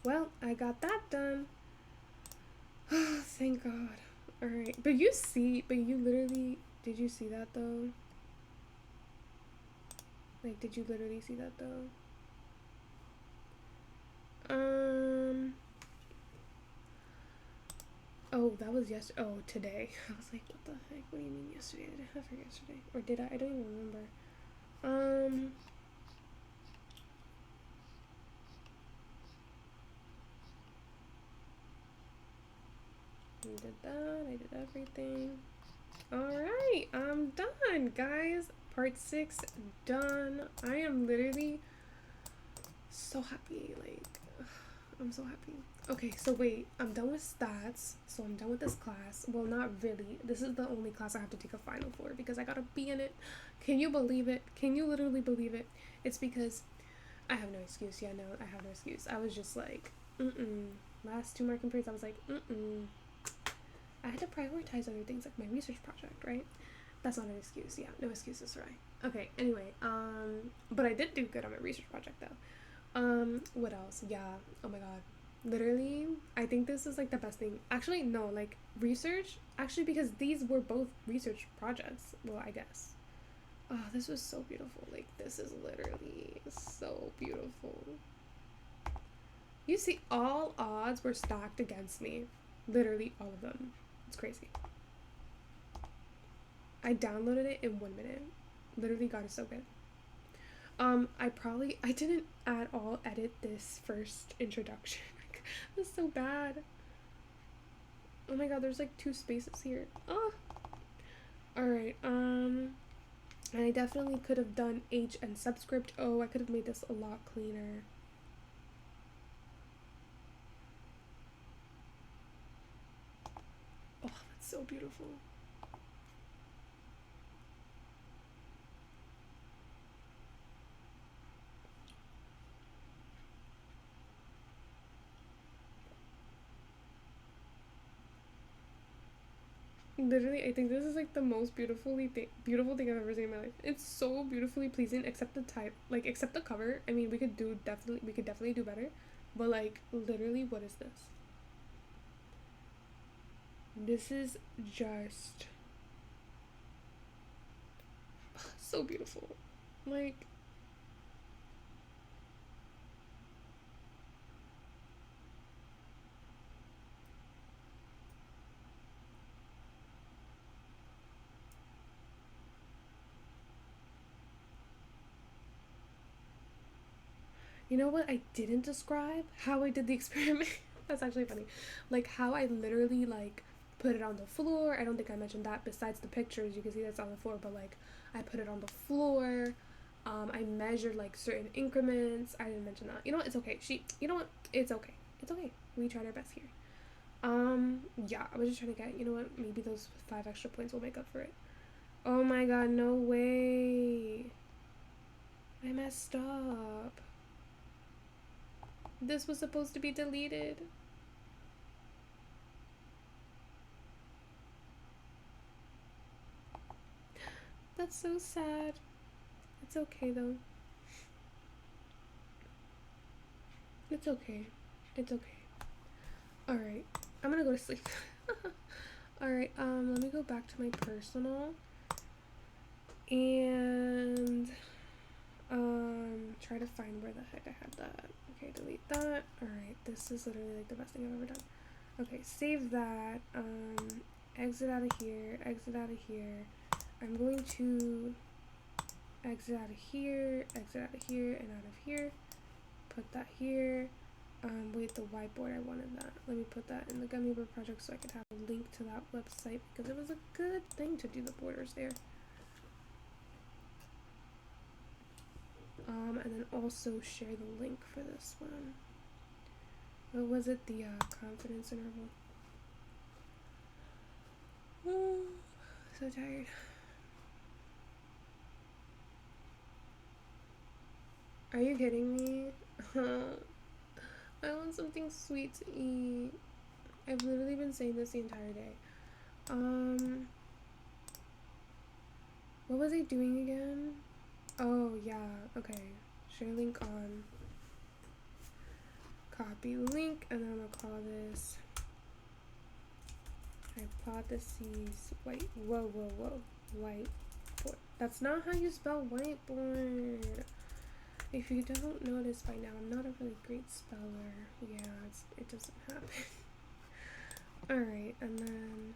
Well, I got that done. Oh, thank God. Alright. But you literally, did you see that though? Like, did you literally see that though? Oh, that was yesterday. Oh, today. I was like, what the heck? What do you mean yesterday? Did I have her yesterday? Or did I? I don't even remember. I did that. I did everything. Alright, I'm done, guys. Part 6 done. I am literally so happy. Like, I'm so happy. Okay, so wait, I'm done with stats, so I'm done with this class. Well, not really. This is the only class I have to take a final for because I gotta be in it. Can you believe it? Can you literally believe it? It's because I have no excuse. Yeah, no, I have no excuse. I was just like, last 2 marking periods, I was like, I had to prioritize other things like my research project, right? That's not an excuse. Yeah, no excuses, right? Okay, anyway, but I did do good on my research project though. What else? Yeah, oh my God. Literally, I think this is like the best thing. Actually, no, like research, actually, because these were both research projects. Well, I guess. Oh, this was so beautiful. Like, this is literally so beautiful. You see, all odds were stacked against me. Literally, all of them. It's crazy. I downloaded it in 1 minute. Literally, God is so good. I didn't at all edit this first introduction. That's so bad. Oh my God, there's like 2 spaces here. Oh. Alright, and I definitely could have done H and subscript O. I could have made this a lot cleaner. Oh, that's so beautiful. Literally, I think this is like the most beautiful thing I've ever seen in my life. It's so beautifully pleasing, except the type, like except the cover. I mean, we could definitely do better, but like literally, what is this? This is just so beautiful. Like, you know what I didn't describe? How I did the experiment. That's actually funny. Like how I literally like put it on the floor. I don't think I mentioned that. Besides the pictures, you can see that's on the floor. But like I put it on the floor. I measured like certain increments. I didn't mention that. You know what? It's okay. You know what? It's okay. It's okay. We tried our best here. Yeah. I was just trying to get. You know what? Maybe those 5 extra points will make up for it. Oh my God! No way. I messed up. This was supposed to be deleted. That's so sad. It's okay though. It's okay. It's okay. Alright. I'm gonna go to sleep. Alright, let me go back to my personal. And try to find where the heck I had that. Okay, delete that. Alright, this is literally like the best thing I've ever done. Okay, save that. Exit out of here. Exit out of here. I'm going to exit out of here, and out of here. Put that here. Wait, the whiteboard, I wanted that. Let me put that in the Gummy Bear project so I could have a link to that website because it was a good thing to do the borders there. And then also share the link for this one. What was it? The confidence interval. Oh, so tired. Are you kidding me? I want something sweet to eat. I've literally been saying this the entire day. What was I doing again? Oh, yeah, okay. Share link on. Copy link, and then I'm gonna call this Hypotheses whiteboard. That's not how you spell whiteboard. If you don't notice by now, I'm not a really great speller. Yeah, it doesn't happen. Alright, and then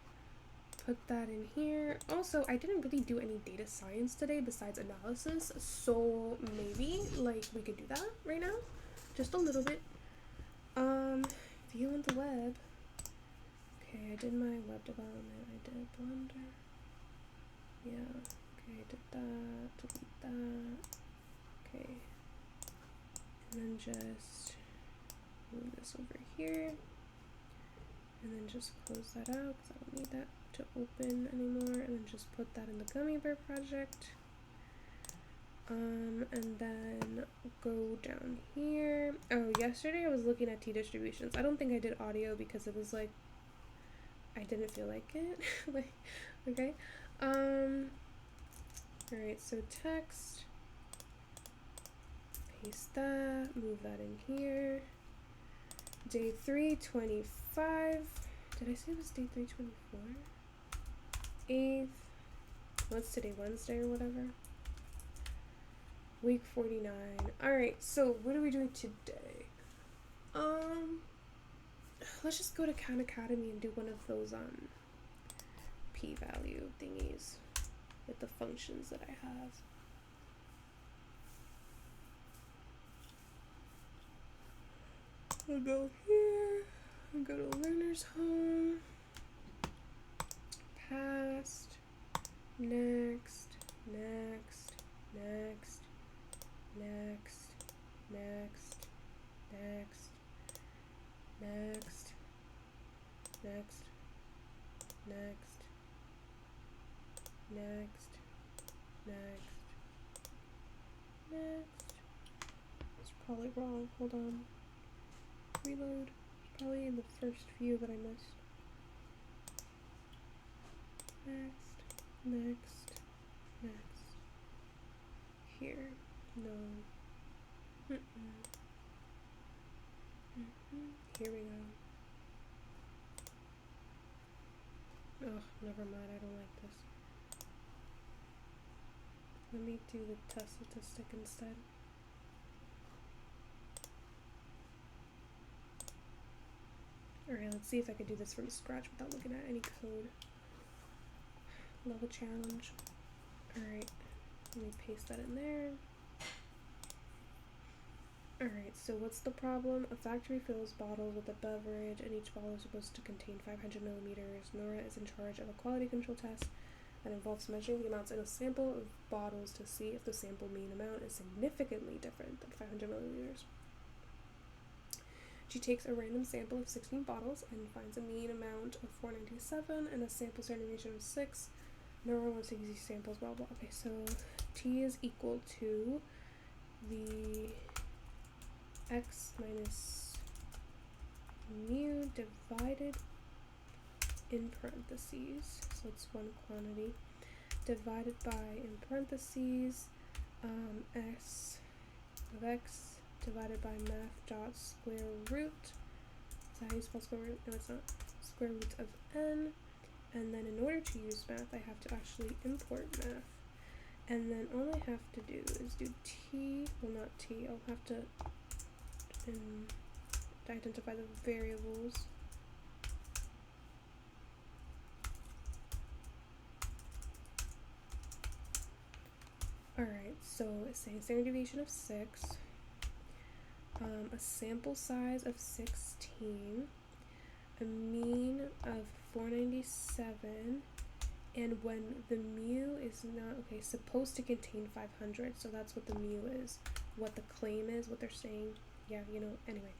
put that in here. Also, I didn't really do any data science today besides analysis, so maybe, like, we could do that right now. Just a little bit. View on the web. Okay, I did my web development. I did Blender. Yeah, okay, I did that. Delete that. Okay. And then just move this over here. And then just close that out because I don't need that to open anymore. And then just put that in the Gummy Bear project. And then go down here. Oh, yesterday I was looking at t-distributions. I don't think I did audio because it was like, I didn't feel like it. Like, okay. Alright, so text. Paste that. Move that in here. Day 325. Did I say it was day 324? 8th. What's today? Wednesday or whatever? Week 49. Alright, so what are we doing today? Let's just go to Khan Academy and do one of those p-value thingies with the functions that I have. I'll go here, I'll go to learner's home, past, next, next, next, next, next, next, next, next, next, next, next, next. It's probably wrong, hold on. Reload. It's probably in the first few that I missed. Next, next, next. Here. No. Here we go. Ugh, never mind, I don't like this. Let me do the test statistic instead. Alright, let's see if I can do this from scratch without looking at any code. Love a challenge. Alright, let me paste that in there. Alright, so what's the problem? A factory fills bottles with a beverage, and each bottle is supposed to contain 500 milliliters. Nora is in charge of a quality control test that involves measuring the amounts in a sample of bottles to see if the sample mean amount is significantly different than 500 milliliters. She takes a random sample of 16 bottles and finds a mean amount of 497 and a sample certification of 6. Nora wants to use these samples, blah blah. Okay, so T is equal to the x minus mu divided in parentheses, so it's one quantity, divided by, in parentheses, s of x divided by math dot square root. Is that how you spell square root? No, it's not. Square root of n. And then in order to use math, I have to actually import math. And then all I have to do is do t, well not t, I'll have to identify the variables. Alright, so it's saying standard deviation of 6, a sample size of 16, a mean of 497, and when the mu is not, okay, supposed to contain 500, so that's what the mu is, what the claim is, what they're saying, yeah, you know, anyway.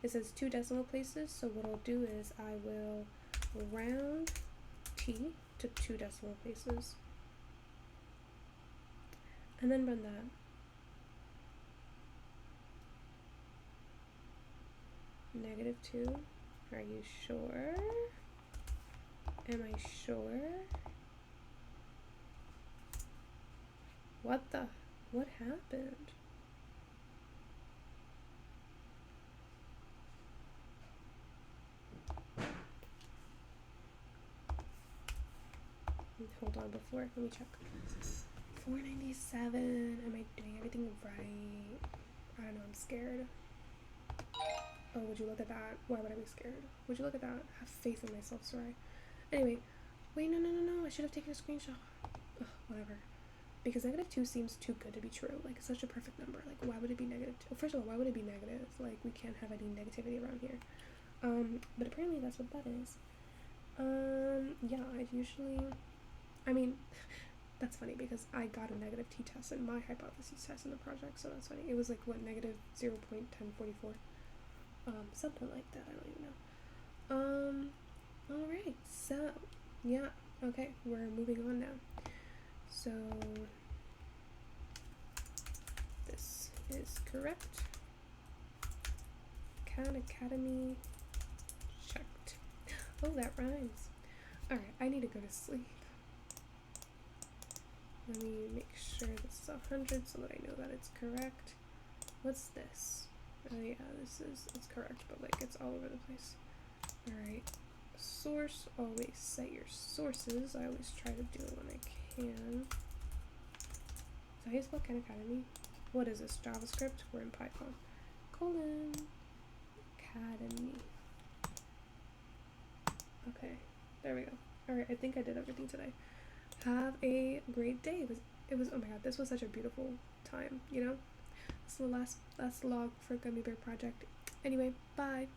It says 2 decimal places, so what I'll do is I will round t to 2 decimal places, and then run that. -2. Are you sure? Am I sure? What happened? Hold on, let me check. 497. Am I doing everything right? I don't know, I'm scared. Oh, would you look at that? Why would I be scared? Would you look at that? Have faith in myself, Sarai. Anyway, wait, no. I should have taken a screenshot. Ugh, whatever. Because -2 seems too good to be true. Like, it's such a perfect number. Like, why would it be -2? First of all, why would it be negative? Like, we can't have any negativity around here. But apparently that's what that is. Yeah, I mean, that's funny because I got a negative t-test in my hypotheses test in the project, so that's funny. It was like, what, -0.1044? Something like that, I don't even know. Alright, so, yeah, okay, we're moving on now. So, this is correct. Khan Academy checked. Oh, that rhymes. Alright, I need to go to sleep. Let me make sure this is 100 so that I know that it's correct. What's this? Oh yeah, it's correct, but like it's all over the place. Alright. Source, always cite your sources. I always try to do it when I can. Is that how you spell Khan Academy? What is this? JavaScript? We're in Python. : Academy. Okay, there we go. Alright, I think I did everything today. Have a great day. It was oh my god, this was such a beautiful time, you know? This is the last log for Gummy Bear Project. Anyway, bye.